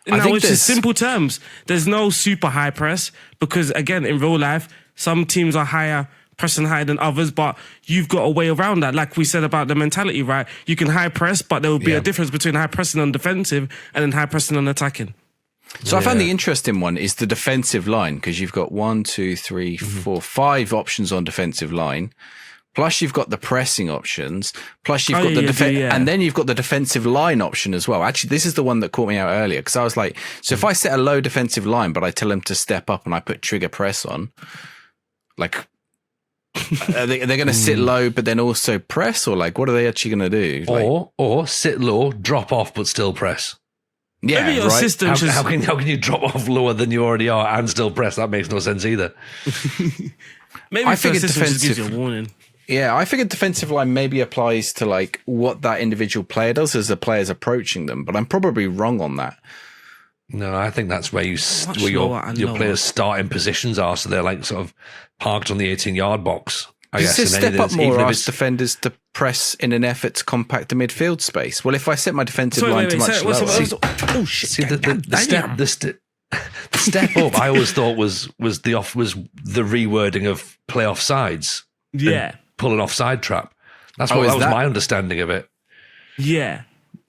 Now, it's just simple terms. There's no super high press because, again, in real life, some teams are higher, pressing higher than others, but you've got a way around that. Like we said about the mentality, right? You can high press, but there will be a difference between high pressing on defensive and then high pressing on attacking. So I found the interesting one is the defensive line, because you've got 1, 2, 3, 4, 5 options on defensive line. Plus you've got the pressing options. Plus you've got the defense, and then you've got the defensive line option as well. Actually, this is the one that caught me out earlier because I was like, so if I set a low defensive line, but I tell them to step up and I put trigger press on, like, they're going to sit low, but then also press, or like, what are they actually going to do? Or sit low, drop off, but still press. Yeah, maybe your system how can you drop off lower than you already are and still press? That makes no sense either. Maybe I figured defensive gives you a warning. Yeah, I figured defensive line maybe applies to like what that individual player does as the player's approaching them, but I'm probably wrong on that. No, I think that's where your players' starting positions are, so they're like sort of parked on the 18-yard box. I guess. Step up more, ask defenders to press in an effort to compact the midfield space. Well, if I set my defensive line to much lower, oh shit! See the step up. I always thought was the rewording of play offsides. Yeah. Pull an offside trap. That was my understanding of it. Yeah.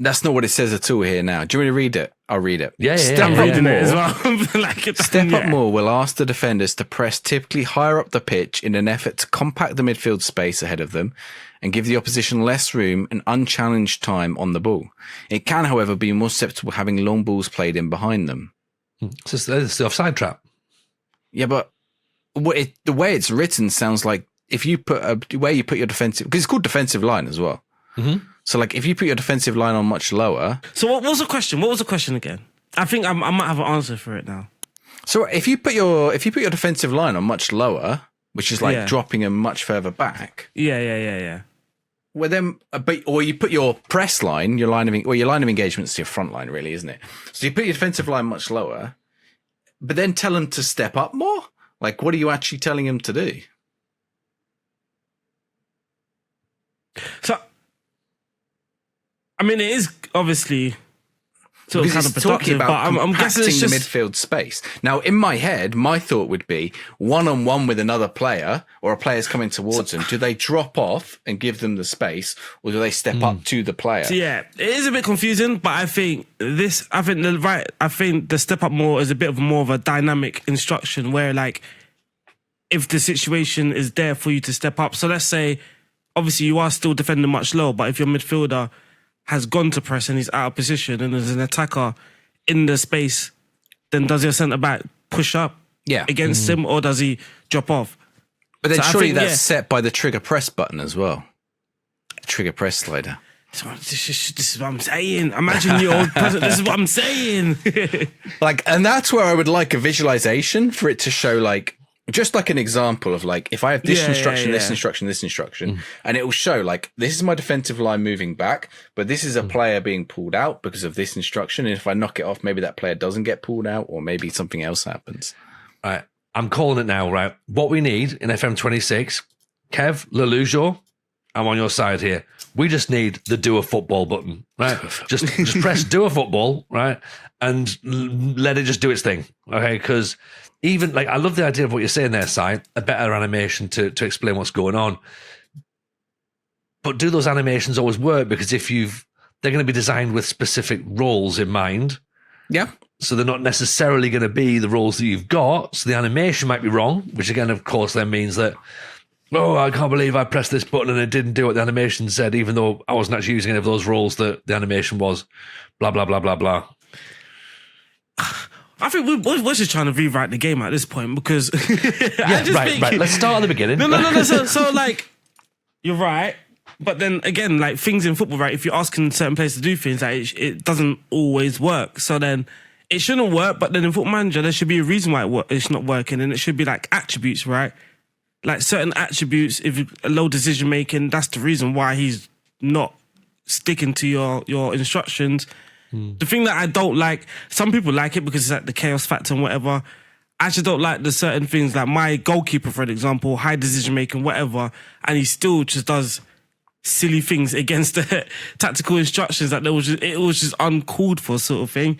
That's not what it says at all here now. Do you want me to read it? I'll read it. I'm reading it as well. Step up more will ask the defenders to press typically higher up the pitch in an effort to compact the midfield space ahead of them and give the opposition less room and unchallenged time on the ball. It can, however, be more susceptible having long balls played in behind them. It's the offside trap. Yeah, but the way it's written sounds like if you put where you put your defensive, because it's called defensive line as well. Mm-hmm. So, like, if you put your defensive line on much lower. So, what was the question? What was the question again? I think I might have an answer for it now. So, if you put your defensive line on much lower, which is like dropping them much further back. Yeah. Well, then, or you put your press line, your line of engagement's your front line, really, isn't it? So you put your defensive line much lower, but then tell them to step up more. Like, what are you actually telling them to do? So, I mean, it is obviously sort of counterproductive, but I'm guessing it's just the midfield space. Now, in my head, my thought would be one-on-one with another player, or a player's coming towards them. Do they drop off and give them the space, or do they step up to the player? So, yeah, it is a bit confusing, but I think the step up more is a bit of more of a dynamic instruction where, like, if the situation is there for you to step up. So let's say, obviously, you are still defending much lower, but if your midfielder has gone to press and he's out of position and there's an attacker in the space, then does your centre-back push up against him, or does he drop off? But then surely that's set by the trigger press button as well. The trigger press slider. This is what I'm saying. Imagine your old present. This is what I'm saying. Like, and that's where I would like a visualization for it to show, like, just like an example of, like, if I have this instruction, this instruction, and it will show, like, this is my defensive line moving back, but this is a player being pulled out because of this instruction. And if I knock it off, maybe that player doesn't get pulled out, or maybe something else happens. All right. I'm calling it now, right? What we need in FM26, Kev, Lelujo, I'm on your side here. We just need the do a football button, right? just press do a football, right? And let it just do its thing, okay? Because even, like, I love the idea of what you're saying there, Si, a better animation to explain what's going on. But do those animations always work? Because they're going to be designed with specific roles in mind. Yeah. So they're not necessarily going to be the roles that you've got. So the animation might be wrong, which again, of course, then means that, oh, I can't believe I pressed this button and it didn't do what the animation said, even though I wasn't actually using any of those roles that the animation was. Blah, blah, blah, blah, blah. I think we're just trying to rewrite the game at this point, because right. Let's start at the beginning. No. So like, you're right, but then again, like, things in football, right? If you're asking certain players to do things, like, it doesn't always work. So then it shouldn't work. But then in Football Manager, there should be a reason why it's not working, and it should be like attributes, right? Like certain attributes, if a low decision making, that's the reason why he's not sticking to your instructions. The thing that I don't like, some people like it because it's like the chaos factor and whatever. I just don't like the certain things, like my goalkeeper, for example, high decision making, whatever, and he still just does silly things against the tactical instructions that it was just uncalled for, sort of thing.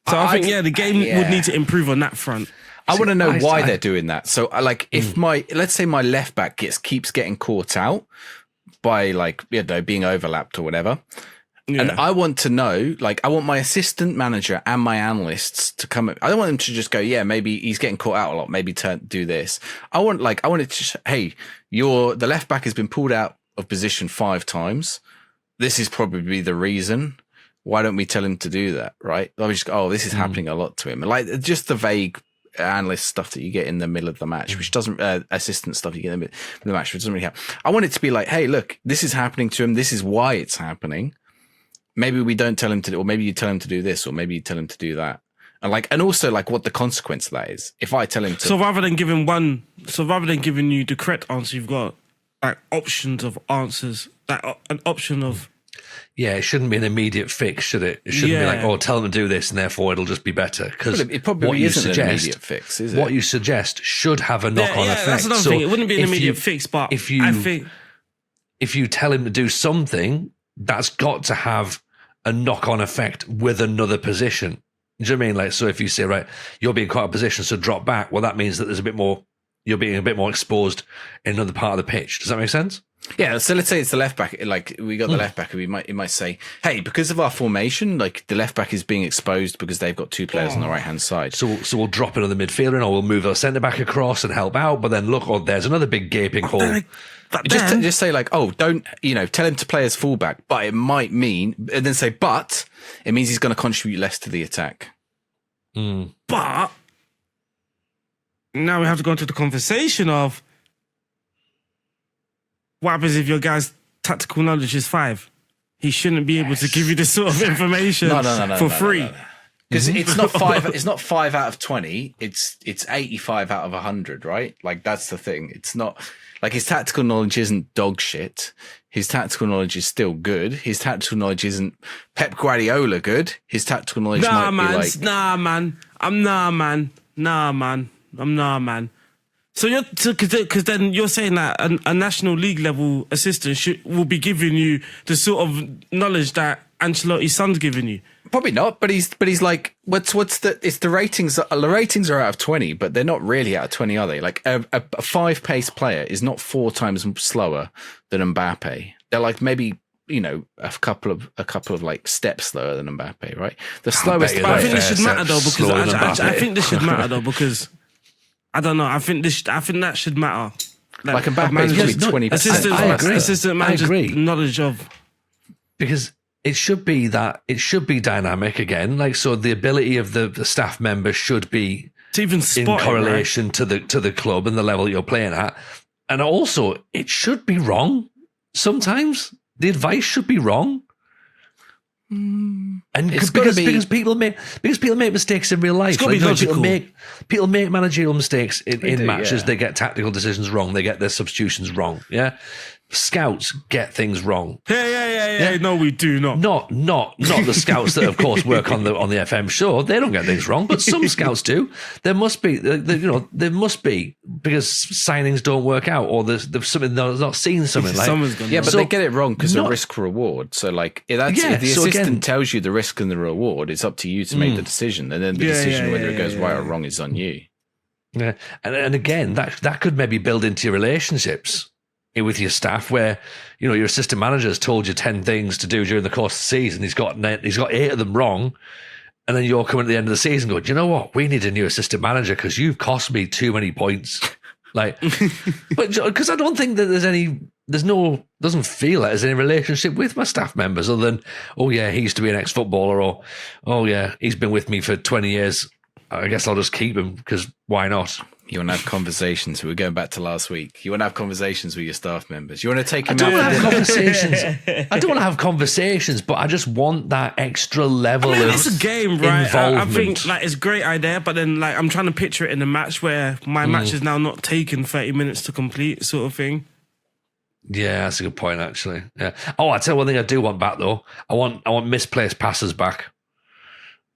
So I think the game would need to improve on that front. I want to know why they're doing that. So, like, if let's say my left back keeps getting caught out by, like, being overlapped or whatever. Yeah. And I want to know, like, I want my assistant manager and my analysts to come. I don't want them to just go, maybe he's getting caught out a lot. Maybe do this. I want it to, hey, the left back has been pulled out of position 5 times. This is probably the reason. Why don't we tell him to do that? Right? I just go, this is happening a lot to him. Like, just the vague analyst stuff that you get in the middle of the match, which doesn't, assistant stuff you get in the middle of the match, which doesn't really happen. I want it to be like, hey, look, this is happening to him. This is why it's happening. Maybe we don't tell him to, or maybe you tell him to do this, or maybe you tell him to do that. And also like what the consequence of that is. If I tell him to. So rather than giving you the correct answer, you've got like options of answers, like an option of. Yeah, it shouldn't be an immediate fix, should it? It shouldn't be like, tell them to do this and therefore it'll just be better. Because it probably isn't an immediate fix, is it? What you suggest should have a knock-on effect. That's another thing. It wouldn't be an immediate fix, but if you tell him to do something, that's got to have a knock-on effect with another position. Do you know what I mean? Like, so if you say, right, you're being caught in a position, so drop back, well, that means that there's a bit more, you're being a bit more exposed in another part of the pitch. Does that make sense? Yeah, so let's say it's the left back. Like we got the left back, and it might say, "Hey, because of our formation, like the left back is being exposed because they've got two players on the right hand side. So we'll drop another midfielder, or we'll move our centre back across and help out. But then look, there's another big gaping hole. Just say like, oh, don't tell him to play as fullback, but it might mean, and then say, but it means he's going to contribute less to the attack. But now we have to go into the conversation of what happens if your guy's tactical knowledge is 5? He shouldn't be able to give you this sort of information for free. Because it's not 5. It's not 5 out of 20. It's 85 out of 100, right? Like that's the thing. It's not like his tactical knowledge isn't dog shit. His tactical knowledge is still good. His tactical knowledge isn't Pep Guardiola good. His tactical knowledge might be like, I'm nah, man. So because then you're saying that a National League level assistant will be giving you the sort of knowledge that Ancelotti's son's giving you. Probably not, but he's like, it's the ratings. The ratings are out of 20, but they're not really out of 20, are they? Like a 5-pace player is not 4 times slower than Mbappe. They're like maybe, a couple of like steps slower than Mbappe, right? The slowest player. I think this should matter though, because I think this should matter though, because I don't know. I think that should matter. Like Mbappe is probably 20%. Assistant manager's knowledge of, because it should be dynamic again. Like, so the ability of the staff member should be to even in correlation to the club and the level you're playing at. And also it should be wrong. Sometimes the advice should be wrong. And because people make mistakes in real life. Like, people make managerial mistakes in matches. Yeah. They get tactical decisions wrong. They get their substitutions wrong. Yeah. Scouts get things wrong. Yeah. No, we do not. Not the scouts that, of course, work on the FM show. They don't get things wrong, but some scouts do. There must be, there must be, because signings don't work out, or there's something they're not seeing something like. But they get it wrong because of risk reward. So like, if the assistant tells you the risk and the reward, it's up to you to make the decision, and then the decision whether it goes right or wrong is on you. Yeah, and again, that could maybe build into your relationships with your staff, where your assistant manager has told you 10 things to do during the course of the season. He's got 8 of them wrong, and then you're coming at the end of the season going, you know what? We need a new assistant manager because you've cost me too many points. Like, but because I don't think that doesn't feel like there's any relationship with my staff members other than, oh yeah, he used to be an ex-footballer, or oh yeah, he's been with me for 20 years. I guess I'll just keep him because why not? You want to have conversations. We're going back to last week. You want to have conversations with your staff members. You want to take them out. I don't want to have conversations, but I just want that extra level of it's a game, right? I think like it's a great idea, but then like I'm trying to picture it in a match where my match is now not taking 30 minutes to complete, sort of thing. Yeah, that's a good point, actually. Yeah. Oh, I tell you one thing I do want back though. I want misplaced passes back.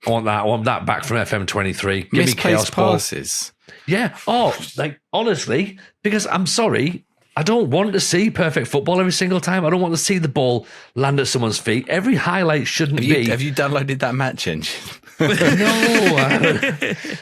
I want that back from FM23. Give me chaos passes. Yeah. Oh, like honestly, because I'm sorry, I don't want to see perfect football every single time. I don't want to see the ball land at someone's feet. Every highlight shouldn't be. Have you downloaded that match engine? No,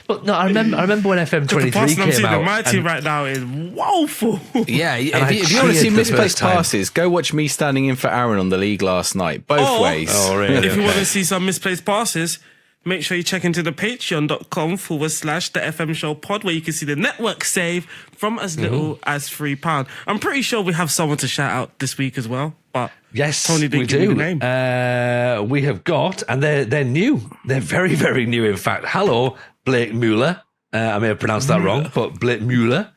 but no. I remember when FM23 came out. My team right now is woeful. Yeah, if you want to see misplaced passes, go watch me standing in for Aaron on the league last night. Both ways. Oh, really? If you want to see some misplaced passes, make sure you check into the patreon.com/the FM Show Pod, where you can see the network save from as little as £3. I'm pretty sure we have someone to shout out this week as well. But yes, Tony didn't give me the name. We have got, and they're new. They're very, very new, in fact. Hello, Blake Mueller. I may have pronounced that wrong, but Blake Mueller.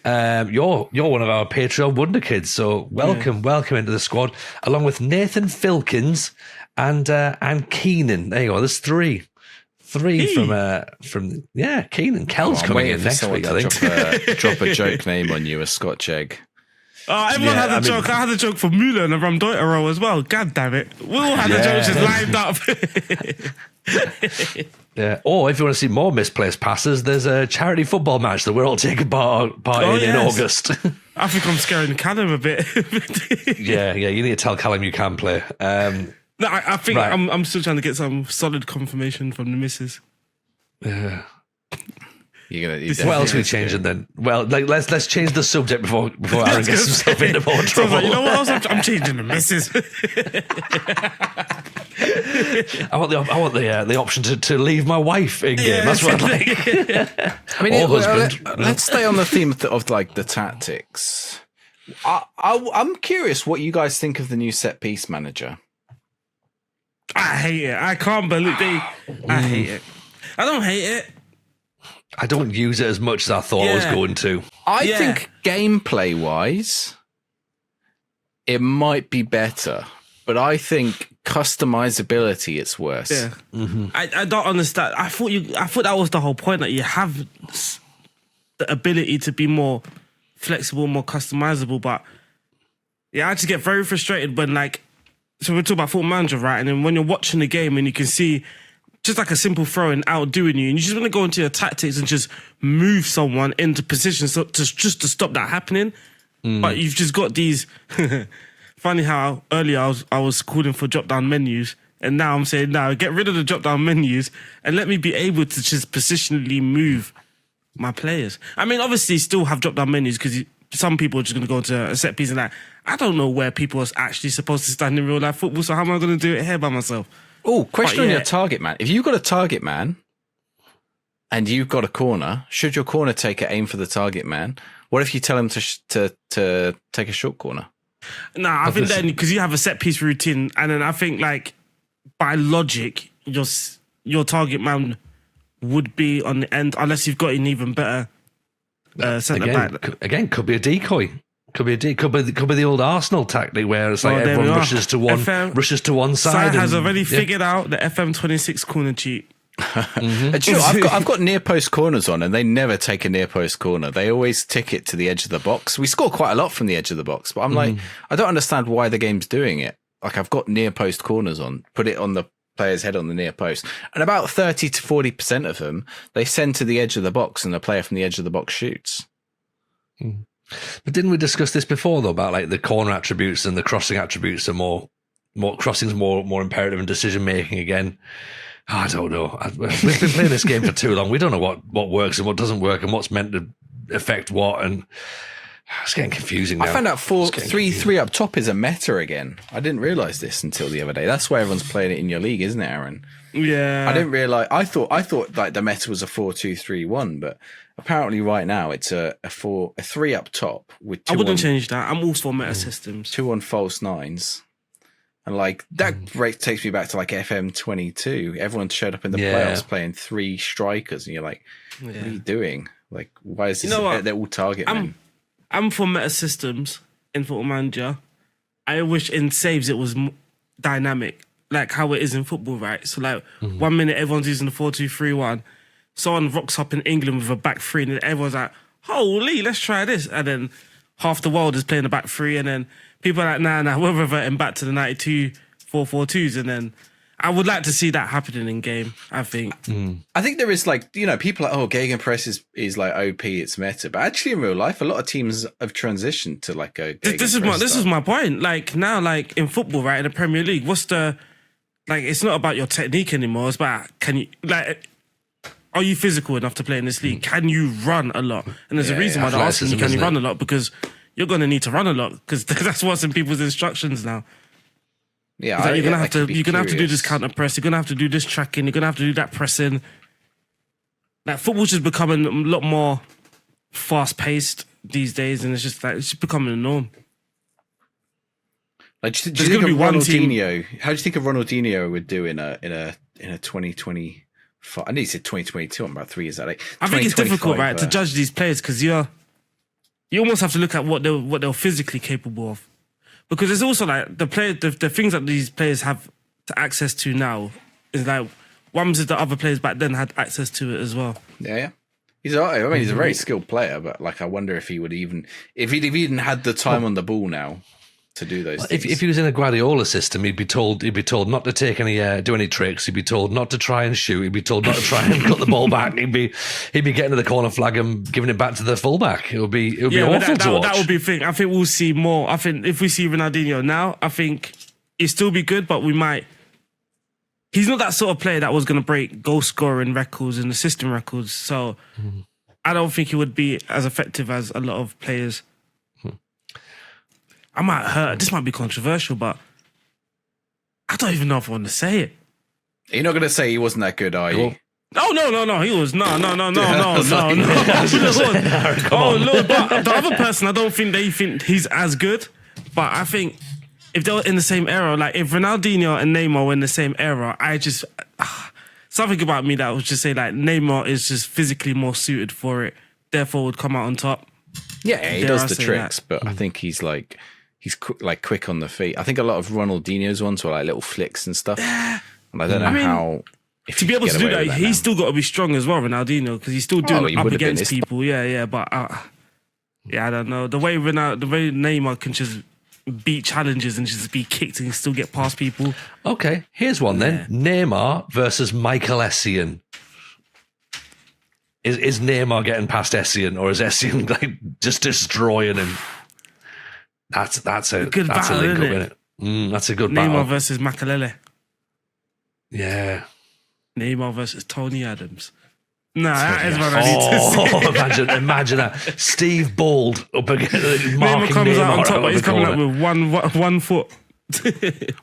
You're one of our Patreon wonder kids, so welcome into the squad, along with Nathan Filkins and Keenan. There you go. There's three from Keenan. Kel's coming in next week, I think. Drop a joke name on you, a Scotch egg. Oh, everyone had a joke. I had a joke for Mueller and a Ramdoitero as well. God damn it. We all had a joke just lined up. Yeah. Or if you want to see more misplaced passes, there's a charity football match that we're all taking part in August. I think I'm scaring Callum a bit. Yeah. You need to tell Callum you can play. No, I think right. I'm still trying to get some solid confirmation from the missus. Yeah. What else are we changing then? Well, let's change the subject before Aaron gets himself into more trouble. Like, you know what else? I'm changing the missus. I want the option to leave my wife in game. That's what I'd like. I mean, let's stay on the theme of like the tactics. I'm curious what you guys think of the new set piece manager. I hate it. I can't believe I hate it. I don't hate it. I don't use it as much as I thought I was going to. I think gameplay-wise, it might be better, but I think customizability, it's worse. Yeah, I don't understand. I thought that was the whole point, that you have the ability to be more flexible, more customizable. But I just get very frustrated when, like, so we're talking about Football Manager, right? And then when you're watching the game and you can see just like a simple throw-in outdoing you, and you just want to go into your tactics and just move someone into position to stop that happening. But you've just got these... Funny how earlier I was calling for drop-down menus, and now I'm saying, no, get rid of the drop-down menus and let me be able to just positionally move my players. I mean, obviously still have drop-down menus because some people are just going to go into a set piece and that. I don't know where people are actually supposed to stand in real-life football, so how am I going to do it here by myself? Oh, question on your target man. If you've got a target man and you've got a corner, should your corner taker aim for the target man? What if you tell him to take a short corner? Nah, I think then because you have a set piece routine, and then I think like by logic, your target man would be on the end unless you've got an even better centre back. Again, could be a decoy. Could be the old Arsenal tactic where it's like everyone rushes to one side. Has already figured out the FM26 corner cheat. You know, I've got near post corners on, and they never take a near post corner. They always tick it to the edge of the box. We score quite a lot from the edge of the box, but I'm like, I don't understand why the game's doing it. Like, I've got near post corners on, put it on the player's head on the near post, and about 30 to 40% of them they send to the edge of the box, and the player from the edge of the box shoots. But didn't we discuss this before though, about like the corner attributes and the crossing attributes are more crossing's more imperative in decision making again? Oh, I don't know. We've been playing this game for too long. We don't know what works and what doesn't work and what's meant to affect what, and it's getting confusing now. I found out 3-3 up top is a meta again. I didn't realise this until the other day. That's why everyone's playing it in your league, isn't it, Aaron? Yeah. I didn't realise. I thought like the meta was a 4-2-3-1, but apparently right now it's a 3 up top with 2 I wouldn't change that. I'm all for meta systems. 2 on false nines. And like that takes me back to like FM22. Everyone showed up in the playoffs playing 3 strikers, and you're like, what are you doing? Like, why is this? They're all target men. I'm for meta systems in Football Manager. I wish in saves it was dynamic, like how it is in football, right? So like 1 minute everyone's using the 4-2-3-1. Someone rocks up in England with a back 3, and then everyone's like, holy, let's try this. And then half the world is playing the back 3, and then people are like, nah, we're reverting back to the 92 4-4-2s. And then I would like to see that happening in game, I think. I think there is like, you know, people are like, gegenpress is like OP, it's meta. But actually in real life, a lot of teams have transitioned to like a gegenpress This is my point. Like now, like in football, right, in the Premier League, it's not about your technique anymore. It's about, are you physical enough to play in this league? Can you run a lot? And there's a reason why they're asking you, can you run a lot? Because you're going to need to run a lot, because that's what's in people's instructions now. Yeah, you're gonna have to do this counter press. You're gonna have to do this tracking. You're gonna have to do that pressing. Like football's just becoming a lot more fast paced these days, and it's just becoming a norm. Like, do you think of Ronaldinho? How do you think of Ronaldinho would do in a 2020? I need to say 2022. I'm about 3 years out. I think it's difficult, right, to judge these players, because you almost have to look at what they're physically capable of. Because there's also like the things that these players have to access to now is like ones that the other players back then had access to it as well. Yeah. He's a very skilled player, but like I wonder if he would if he'd even had the time on the ball now to do those things. If he was in a Guardiola system, he'd be told not to take do any tricks. He'd be told not to try and shoot. He'd be told not to try and cut the ball back. He'd be getting to the corner flag and giving it back to the fullback. It would be awful to watch. That would be the thing. I think we'll see more. I think if we see Ronaldinho now, I think he'll still be good, but we might. He's not that sort of player that was going to break goal scoring records and assisting records. So I don't think he would be as effective as a lot of players. I might hurt. This might be controversial, but I don't even know if I want to say it. You're not going to say he wasn't that good, are you? Oh, no. He was. No. Oh, Lord. But the other person, I don't think they think he's as good. But I think if they were in the same era, like if Ronaldinho and Neymar were in the same era, I just... something about me that would just say like Neymar is just physically more suited for it, therefore would come out on top. Yeah, he does the tricks, but I think he's quick on the feet. I think a lot of Ronaldinho's ones were like little flicks and stuff. And I don't know how... To be able to do that, he's still got to be strong as well, Ronaldinho, because he's still doing it up against people. Yeah, but I don't know. The way Neymar can just beat challenges and just be kicked and still get past people. Okay, here's one then. Neymar versus Michael Essien. Is Neymar getting past Essien, or is Essien like just destroying him? That's a good battle, isn't it? That's a good battle. Neymar versus Makalele. Yeah. Neymar versus Tony Adams. Nah, that is what I need to see. Imagine that. Steve Bald up against Neymar comes out on top, but he's coming up with one foot.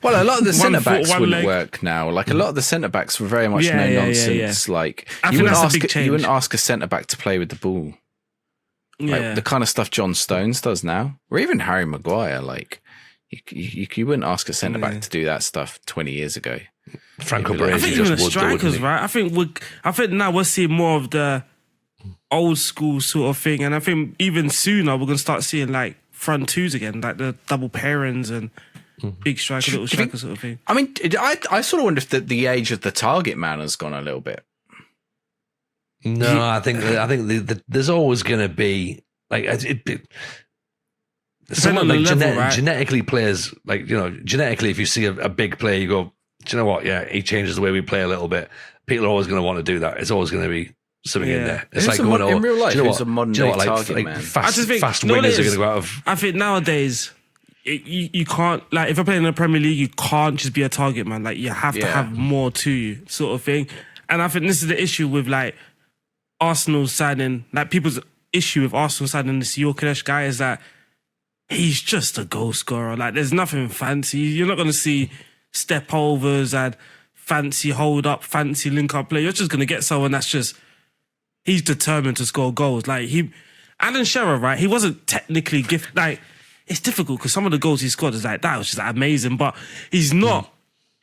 Well, a lot of the centre backs wouldn't work now. Like a lot of the centre backs were very much no nonsense. Like you wouldn't ask a centre back to play with the ball. Like the kind of stuff John Stones does now, or even Harry Maguire. Like you wouldn't ask a centre back to do that stuff 20 years ago. Franco Baresi. I think even the strikers, right? I think now we're seeing more of the old school sort of thing, and I think even sooner we're gonna start seeing like front twos again, like the double pairings and big striker, little striker sort of thing. I mean, I sort of wonder if the age of the target man has gone a little bit. No, I think there's always gonna be like someone like genetically plays like genetically. If you see a big player, you go, do you know what? Yeah, he changes the way we play a little bit. People are always going to want to do that. It's always going to be something in there. It's like going in real life. Who's a modern day target man? Fast wingers are going to go out of. I think nowadays you can't, like, if you're playing in the Premier League, you can't just be a target man. Like, you have to have more to you, sort of thing. And I think this is the issue with like Arsenal signing, like people's issue with Arsenal signing this Gyökeres guy is that he's just a goal scorer. Like, there's nothing fancy. You're not going to see step overs and fancy hold up, fancy link up play. You're just going to get someone that's just, he's determined to score goals. Like Alan Shearer, right? He wasn't technically gifted. Like, it's difficult because some of the goals he scored is like, that was just amazing, but he's not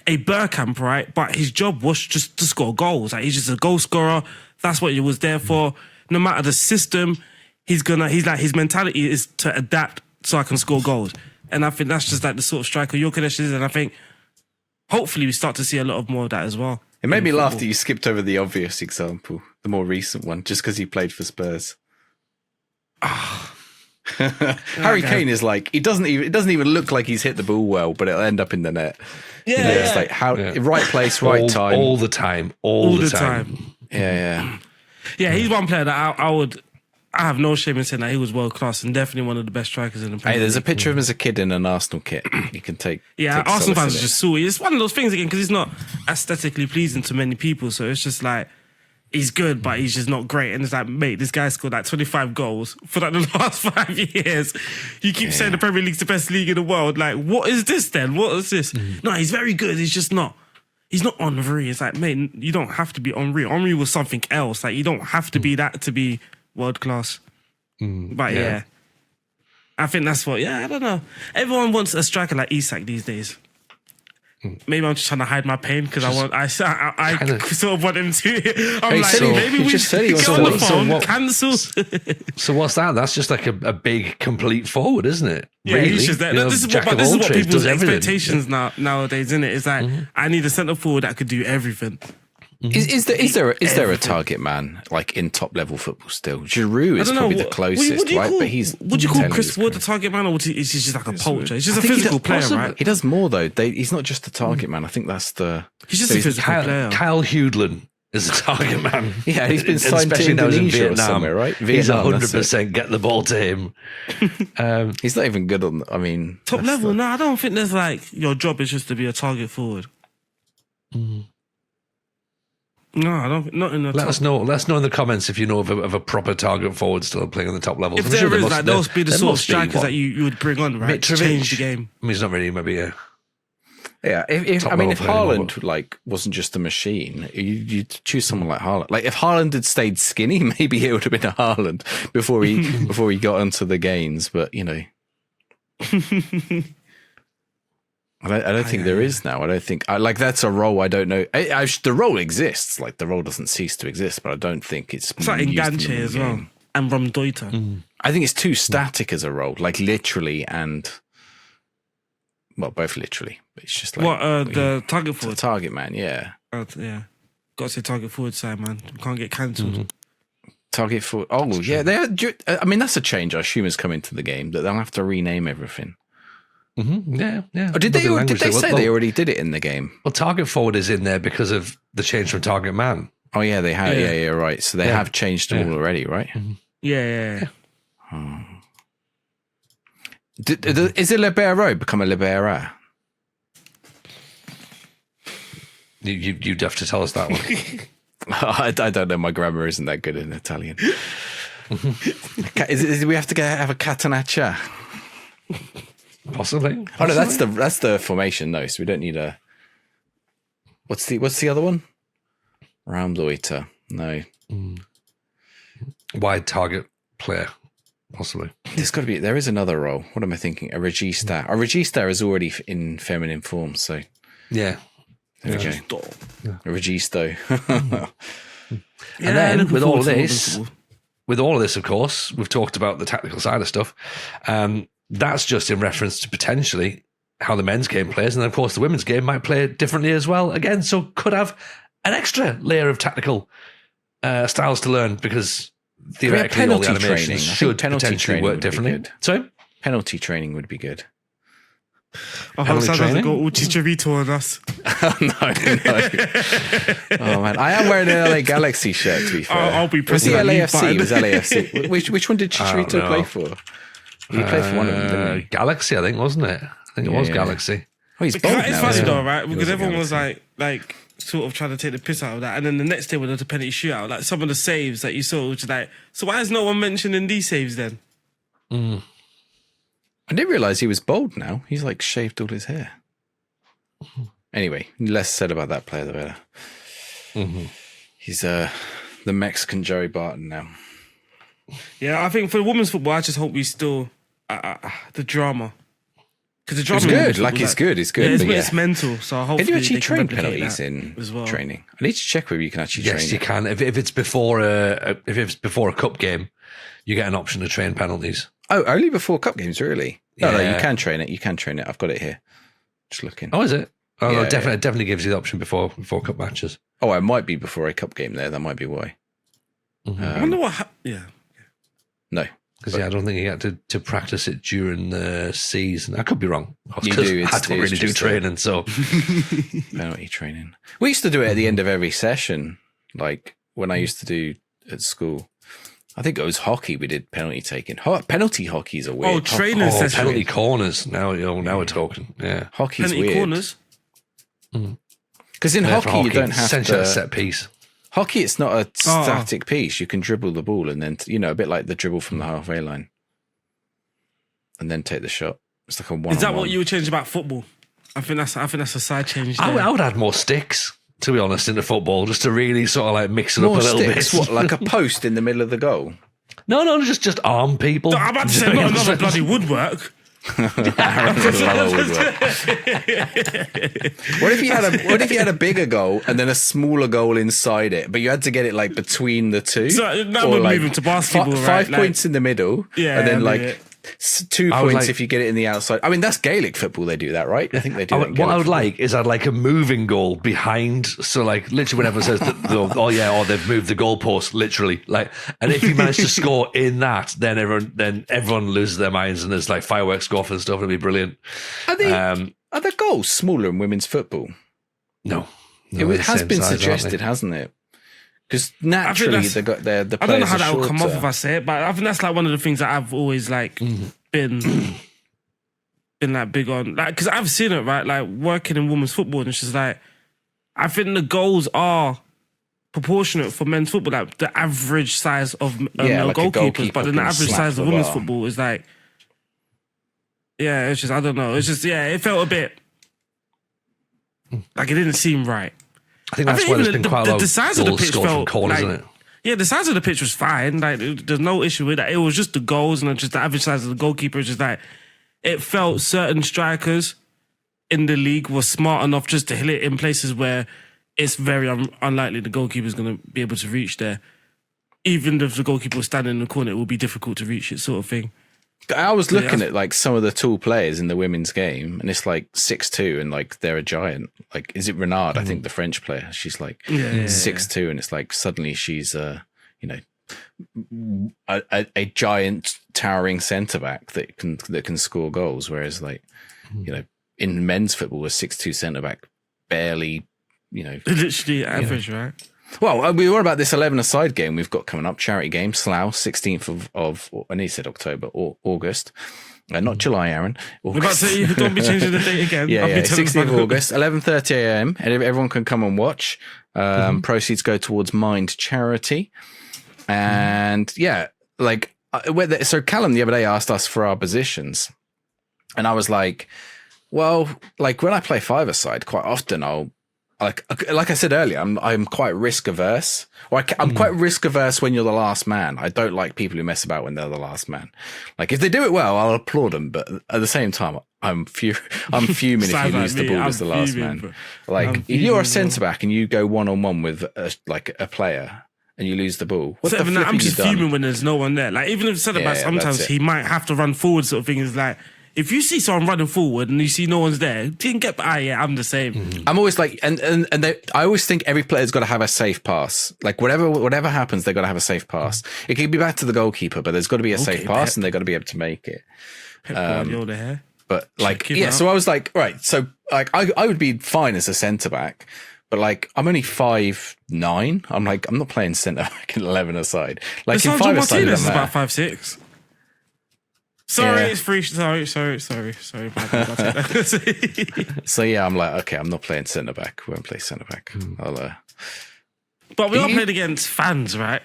a Bergkamp, right? But his job was just to score goals. Like, he's just a goal scorer. That's what he was there for. No matter the system, he's like, his mentality is to adapt so I can score goals. And I think that's just like the sort of striker Gyökeres is, and I think hopefully we start to see a lot of more of that as well. It made me laugh that you skipped over the obvious example, the more recent one, just because he played for Spurs. Harry Kane is like, it doesn't even look like he's hit the ball well, but it'll end up in the net. It's like right place, right time, all the time. Yeah. He's one player that I have no shame in saying that he was world class and definitely one of the best strikers in the Premier League. There's a picture of him as a kid in an Arsenal kit. You can take. Arsenal fans are just salty. It's one of those things again because he's not aesthetically pleasing to many people. So it's just like, he's good, but he's just not great. And it's like, mate, this guy scored like 25 goals for like the last 5 years. You keep saying the Premier League's the best league in the world. Like, what is this then? What is this? No, he's very good. He's just not. He's not Henry. It's like, mate, you don't have to be Henry. Henry was something else. Like, you don't have to be that to be world class. But I think that's what. I don't know. Everyone wants a striker like Isak these days. Maybe I'm just trying to hide my pain because I sort of want him to. I'm like, maybe we just get on the phone, cancel. So what's that? That's just like a big complete forward, isn't it? Yeah, really? He's just there. This is what people's expectations nowadays, isn't it? It's like, I need a centre forward that could do everything. Is there a target man like in top level football still? Giroud is probably the closest, right? But would you call Chris Wood a target man, or is he just like a poacher? He's just a physical player, right? He does more though. He's not just a target man. I think that's the. He's just a physical player. Kyle Hudlin is a target man. Yeah, he's been signed to Indonesia or somewhere, right? He's 100% get the ball to him. He's not even good on. I mean, top level. No, I don't think there's like your job is just to be a target forward. No, I don't. Not in the. Let us know. Let us know in the comments if you know of a proper target forward still playing on the top levels. If there is, like, those be the sort of strikers that you would bring on, right? To change the game. I mean, he's not really maybe a. Yeah, if Haaland like wasn't just a machine, you'd choose someone like Haaland. Like if Haaland had stayed skinny, maybe it would have been a Haaland before he got onto the gains. But you know, I don't think there is now. I don't think like that's a role. I don't know. The role exists. Like the role doesn't cease to exist, but I don't think it's like Enganche as well and Romdoita. I think it's too static as a role, like literally and. Well, both literally. But it's just like the target forward, the target man. Yeah, yeah. Got to say target forward side, man. We can't get cancelled. Target forward. Oh, yeah. I mean, that's a change. I assume has come into the game that they'll have to rename everything. Yeah. Oh, did they say they already did it in the game? Well, target forward is in there because of the change from target man. Oh yeah, they have. Yeah, right. So they have changed them all already, right? Yeah. Oh. Is a libero become a libera? You'd have to tell us that one. I don't know. My grammar isn't that good in Italian. Do we have to have a catenaccia? Possibly. Oh no, that's the formation. No, so we don't need a. What's the other one? Ramloiter. No. Wide target player. Possibly. There's got to be. There is another role. What am I thinking? A regista. A regista is already in feminine form. So yeah, there we go. A registo. And then with all of this, of course, we've talked about the tactical side of stuff. That's just in reference to potentially how the men's game plays, and then of course the women's game might play differently as well. Again, so could have an extra layer of tactical styles to learn because. Theoretically, all the animations should potentially work differently. Sorry? Penalty training would be good. I hope someone doesn't go Chicharito on us. No. Oh, man. I am wearing an LA Galaxy shirt, to be fair. I'll be pressing the LAFC. It was LAFC. Which one did Chicharito play for? He played for one of them, didn't he? Galaxy, I think, wasn't it? I think it was Galaxy. Oh, he's bold now. It's funny though, right? Because everyone was like sort of trying to take the piss out of that, and then the next day when there was a penalty shootout, like some of the saves that you saw, which like, so why is no one mentioning these saves then? I didn't realise he was bald now. He's like shaved all his hair. Anyway, less said about that player, the better. He's the Mexican Joey Barton now. Yeah, I think for the women's football, I just hope we still the drama. Because the drama it's good. Like it's good. It's good. Yeah, it's mental. So I hope. Can you actually train penalties in training? I need to check whether you can actually train. Yes, you can. If it's before a cup game, you get an option to train penalties. Oh, only before cup games, really? No, you can train it. You can train it. I've got it here. Just looking. Oh, is it? Oh, yeah, it definitely gives you the option before cup matches. Oh, it might be before a cup game there. That might be why. I wonder what. Yeah. No. Because I don't think you had to practice it during the season. I could be wrong. You do. I don't really do training, so penalty training. We used to do it at the end of every session, like when I used to do at school. I think it was hockey. We did penalty taking. Penalty hockey's a weird. Training session. Penalty corners. Now we're talking. Yeah, hockey's penalty weird. Corners. Because in hockey, you don't have essentially to a set piece. Hockey, it's not a static piece. You can dribble the ball and then, a bit like the dribble from the halfway line. And then take the shot. It's like a one-on-one. Is that what you would change about football? I think that's a side change there. I would add more sticks, to be honest, into football, just to really sort of like mix it up a little bit. What, like a post in the middle of the goal? No, just arm people. No, I'm about to say not another bloody woodwork. What if you had a bigger goal and then a smaller goal inside it, but you had to get it like between the two? So that would move into basketball, right? 5 points in the middle, and then 2 points if you get it in the outside. I mean, that's Gaelic football. They do that, right? I think they do. What I would like is I'd like a moving goal behind. So like literally whenever it says they've moved the goalpost, literally like, and if you manage to score in that, then everyone loses their minds and there's like fireworks go off and stuff. It'd be brilliant. Are the goals smaller in women's football? No, it has been suggested, hasn't it? Because naturally they got the players. I don't know how that shorter. will come off if I say it, but I think that's like one of the things that I've always like been like big on, like, because I've seen it, right, like working in women's football, and it's just like I think the goals are proportionate for men's football, like the average size of male like goalkeepers, but then the average size of women's bar. football is like, yeah, it's just, I don't know. It's just, yeah, it felt a bit like it didn't seem right. I think that's why there's been quite a lot the size of the pitch felt corners, like, isn't it? Yeah, the size of the pitch was fine. Like, there's no issue with that. It was just the goals and just the average size of the goalkeeper. It's just like, it felt certain strikers in the league were smart enough just to hit it in places where it's very unlikely the goalkeeper's going to be able to reach there. Even if the goalkeeper was standing in the corner, it will be difficult to reach it, sort of thing. I was looking at like some of the tall players in the women's game, and it's like 6'2", and like they're a giant. Like, is it Renard? I think the French player. She's like 6'2", and it's like suddenly she's a giant towering centre back that can score goals. Whereas like in men's football, a 6'2" centre back barely literally average, right? Well, we were about this 11-a-side game we've got coming up, charity game, Slough, 16th of I need to say October or August. Not July, Aaron. We're about to say, don't be changing the date again. Yeah, 16th of August, 11:30 a.m. and everyone can come and watch. Proceeds go towards Mind Charity. And so Callum the other day asked us for our positions. And I was like, well, like when I play five-a-side, quite often I'll, like I said earlier, I'm quite risk averse. I'm quite risk averse when you're the last man. I don't like people who mess about when they're the last man. Like if they do it well, I'll applaud them. But at the same time, I'm fuming if you lose the ball as the last man. Like if you're a centre back and you go 1-on-1 with a player and you lose the ball, what the flip have you done? I'm just fuming when there's no one there. Like even if centre back, sometimes he might have to run forward. Sort of thing is like. If you see someone running forward and you see no one's there, didn't get. I'm the same. I'm always like, I always think every player's got to have a safe pass. Like whatever happens, they've got to have a safe pass. It can be back to the goalkeeper, but there's got to be a safe pass, and they've got to be able to make it. But like, so I was like, right, so like, I would be fine as a centre back. But like, I'm only 5'9". I'm like, I'm not playing centre back in 11-a-side. Like in 5-a-side, is about 5'6". Sorry, it's free. Sorry. So yeah, I'm like, okay, I'm not playing centre back. We won't play centre back. But we are playing against fans, right?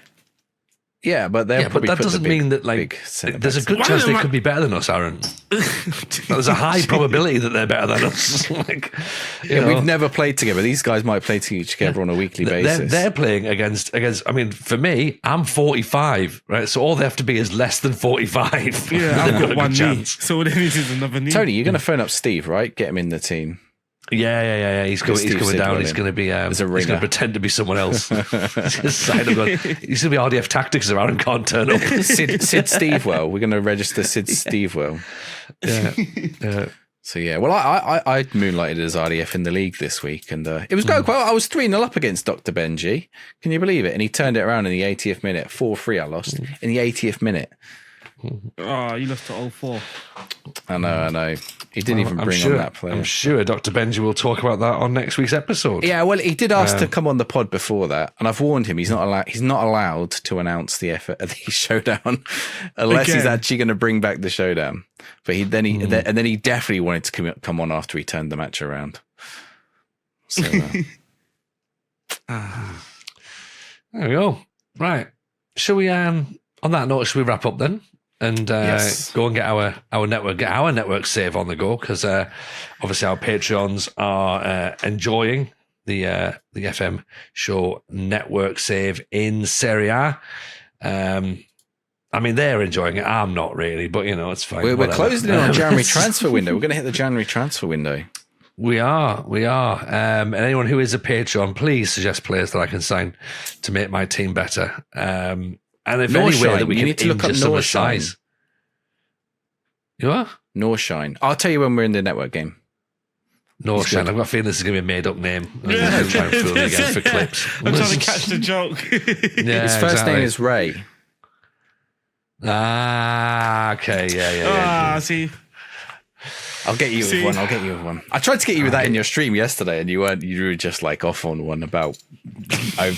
Yeah, but but that doesn't mean that like there's a good chance they could be better than us, Aaron. There's a high probability that they're better than us. We've never played together. These guys might play together on a weekly basis. They're playing against. I mean, for me, I'm 45, right? So all they have to be is less than 45. Yeah, I've got one knee. So what they need is another knee. Tony, you're going to phone up Steve, right? Get him in the team. Yeah. He's coming down. He's going to be. He's going to pretend to be someone else. He's going to be RDF Tactics around and can't turn up. Sid Stevewell. We're going to register Sid Stevewell. Yeah. So yeah, well, I moonlighted as RDF in the league this week, and it was going quite well. I was 3-0 up against Dr. Benji. Can you believe it? And he turned it around in the 80th minute. 4-3 I lost in the 80th minute. Oh, you lost to 0-4. I know. He didn't even bring on that player. I'm sure Dr. Benji will talk about that on next week's episode. Yeah, well, he did ask to come on the pod before that, and I've warned him he's not allowed to announce the showdown unless he's actually going to bring back the showdown. But then he definitely wanted to come on after he turned the match around. So there we go. Right. Shall we? On that note, should we wrap up then? And go and get our network save on the go, because obviously our Patreons are enjoying the FM show network save in Serie A. I mean, they're enjoying it. I'm not really, but it's fine. We're closing in on January transfer window. We're going to hit the January transfer window. We are. And anyone who is a Patreon, please suggest players that I can sign to make my team better. And if any way that we can injure some of size. You are? Norshine. I'll tell you when we're in the network game. Norshine. I've got a feeling this is going to be a made-up name. I'm going to try and fool me again for clips. I'm trying to catch the joke. His first name is Ray. Okay. Yeah. See. I'll get you with one. I tried to get you with that in your stream yesterday, and you weren't. You were just like off on one about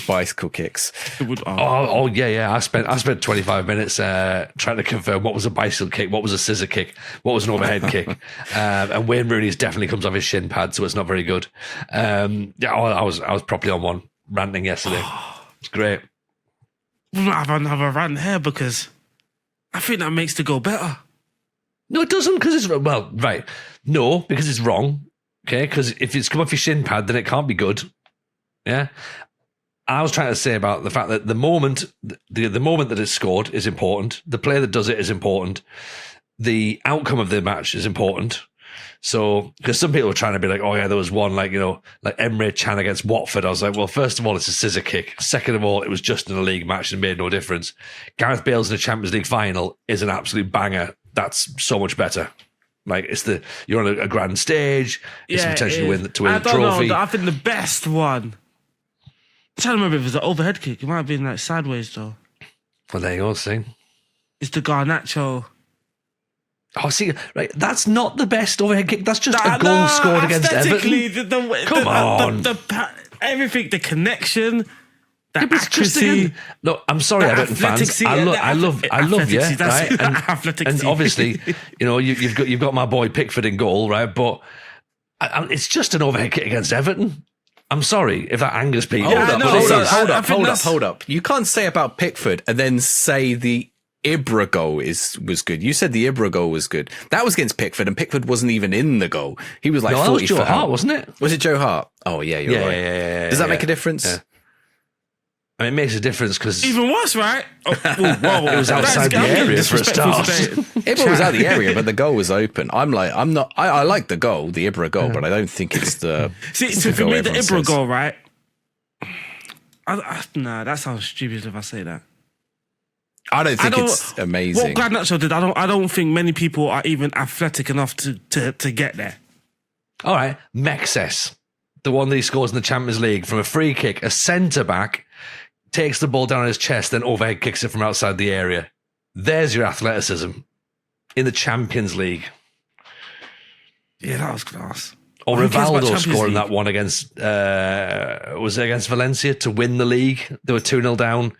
bicycle kicks. Yeah. I spent 25 minutes trying to confirm what was a bicycle kick, what was a scissor kick, what was an overhead kick, and Wayne Rooney's definitely comes off his shin pad, so it's not very good. I was properly on one ranting yesterday. It's great. We might have another rant here because I think that makes the goal better. No, it doesn't because it's well, right. No, because it's wrong. Okay, because if it's come off your shin pad, then it can't be good. Yeah. I was trying to say about the fact that the moment that it's scored is important. The player that does it is important. The outcome of the match is important. So, because some people are trying to be like, oh yeah, there was one like Emre Can against Watford. I was like, well, first of all, it's a scissor kick. Second of all, it was just in a league match and made no difference. Gareth Bale's in a Champions League final is an absolute banger. That's so much better. Like you're on a grand stage. It's potentially win the trophy. Know, I think the best one. I'm trying to remember if it was the overhead kick. It might have been like sideways though. Well, there you go. See, it's the Garnacho. Oh, see, right. That's not the best overhead kick. That's just a goal scored against Everton. Come on, everything, the connection. Look, I'm sorry, Everton fans. I love you, right? And obviously, you've got my boy Pickford in goal, right? But it's just an overhead kick against Everton. I'm sorry if that angers people. Hold up. You can't say about Pickford and then say the Ibra goal was good. You said the Ibra goal was good. That was against Pickford, and Pickford wasn't even in the goal. He was like 40 that was Joe Hart, wasn't it? Was it Joe Hart? Oh yeah, you're right. Yeah, Does that make a difference? Yeah. I mean, it makes a difference because even worse, right? Whoa, it was outside the area for a start. Ibra was out of the area, but the goal was open. I like the goal, the Ibra goal, but I don't think it's the. So for me, the Ibra goal, right? Nah, that sounds stupid if I say that. I don't think it's amazing. What Garnacho did, I don't think many people are even athletic enough to get there. All right, Mexes, the one that he scores in the Champions League from a free kick, a centre back. Takes the ball down on his chest, then overhead kicks it from outside the area. There's your athleticism in the Champions League. Yeah, that was class. Or Rivaldo scoring that one against was it against Valencia to win the league? They were 2-0 down.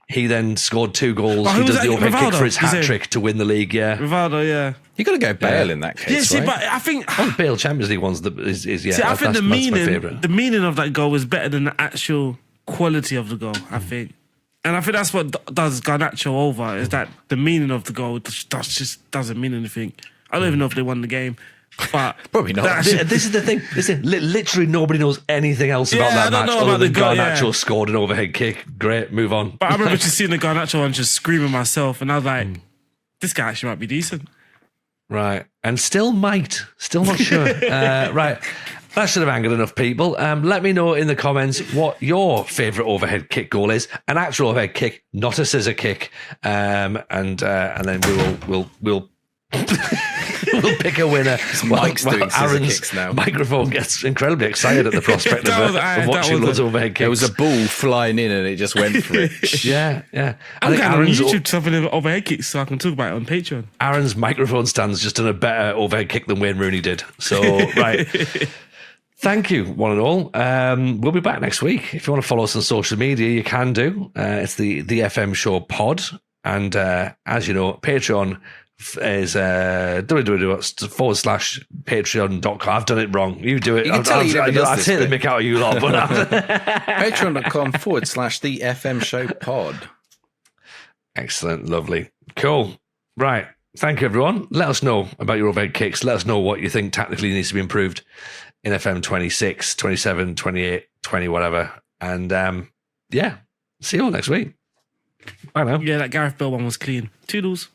He then scored 2 goals. He does the overhead kick for his hat trick to win the league. Yeah, Rivaldo. Yeah, you got to go Bale in that case. Yeah, right? But I think Bale Champions League one's is yeah. See, I think that's my favorite. The meaning of that goal was better than the actual quality of the goal, I think. And I think that's what does Garnacho over, is that the meaning of the goal just doesn't mean anything. I don't even know if they won the game, but probably not. This is the thing. Literally nobody knows anything else about that match other than Garnacho scored an overhead kick. Great, move on. But I remember just seeing the Garnacho one, just screaming myself, and I was like, this guy actually might be decent. Right. And still not sure. Right. That should have angered enough people. Let me know in the comments what your favourite overhead kick goal is. An actual overhead kick, not a scissor kick. And then we'll we'll pick a winner. Mike's doing scissor kicks now. Microphone gets incredibly excited at the prospect of watching loads of overhead kicks. There was a ball flying in and it just went for it. Yeah. I'm going on YouTube something about overhead kicks so I can talk about it on Patreon. Aaron's microphone stand's just done a better overhead kick than Wayne Rooney did. So, right. Thank you, one and all. We'll be back next week. If you want to follow us on social media, you can do. It's the FM Show Pod. And as you know, Patreon is www.patreon.com. I've done it wrong. You do it. I take the mick out of you lot. Patreon.com/the FM Show Pod. Excellent. Lovely. Cool. Right. Thank you, everyone. Let us know about your overhead kicks. Let us know what you think tactically needs to be improved in FM26, 27, 28, 20, whatever. And see you all next week. Bye now. Yeah, that Gareth Bale one was clean. Toodles.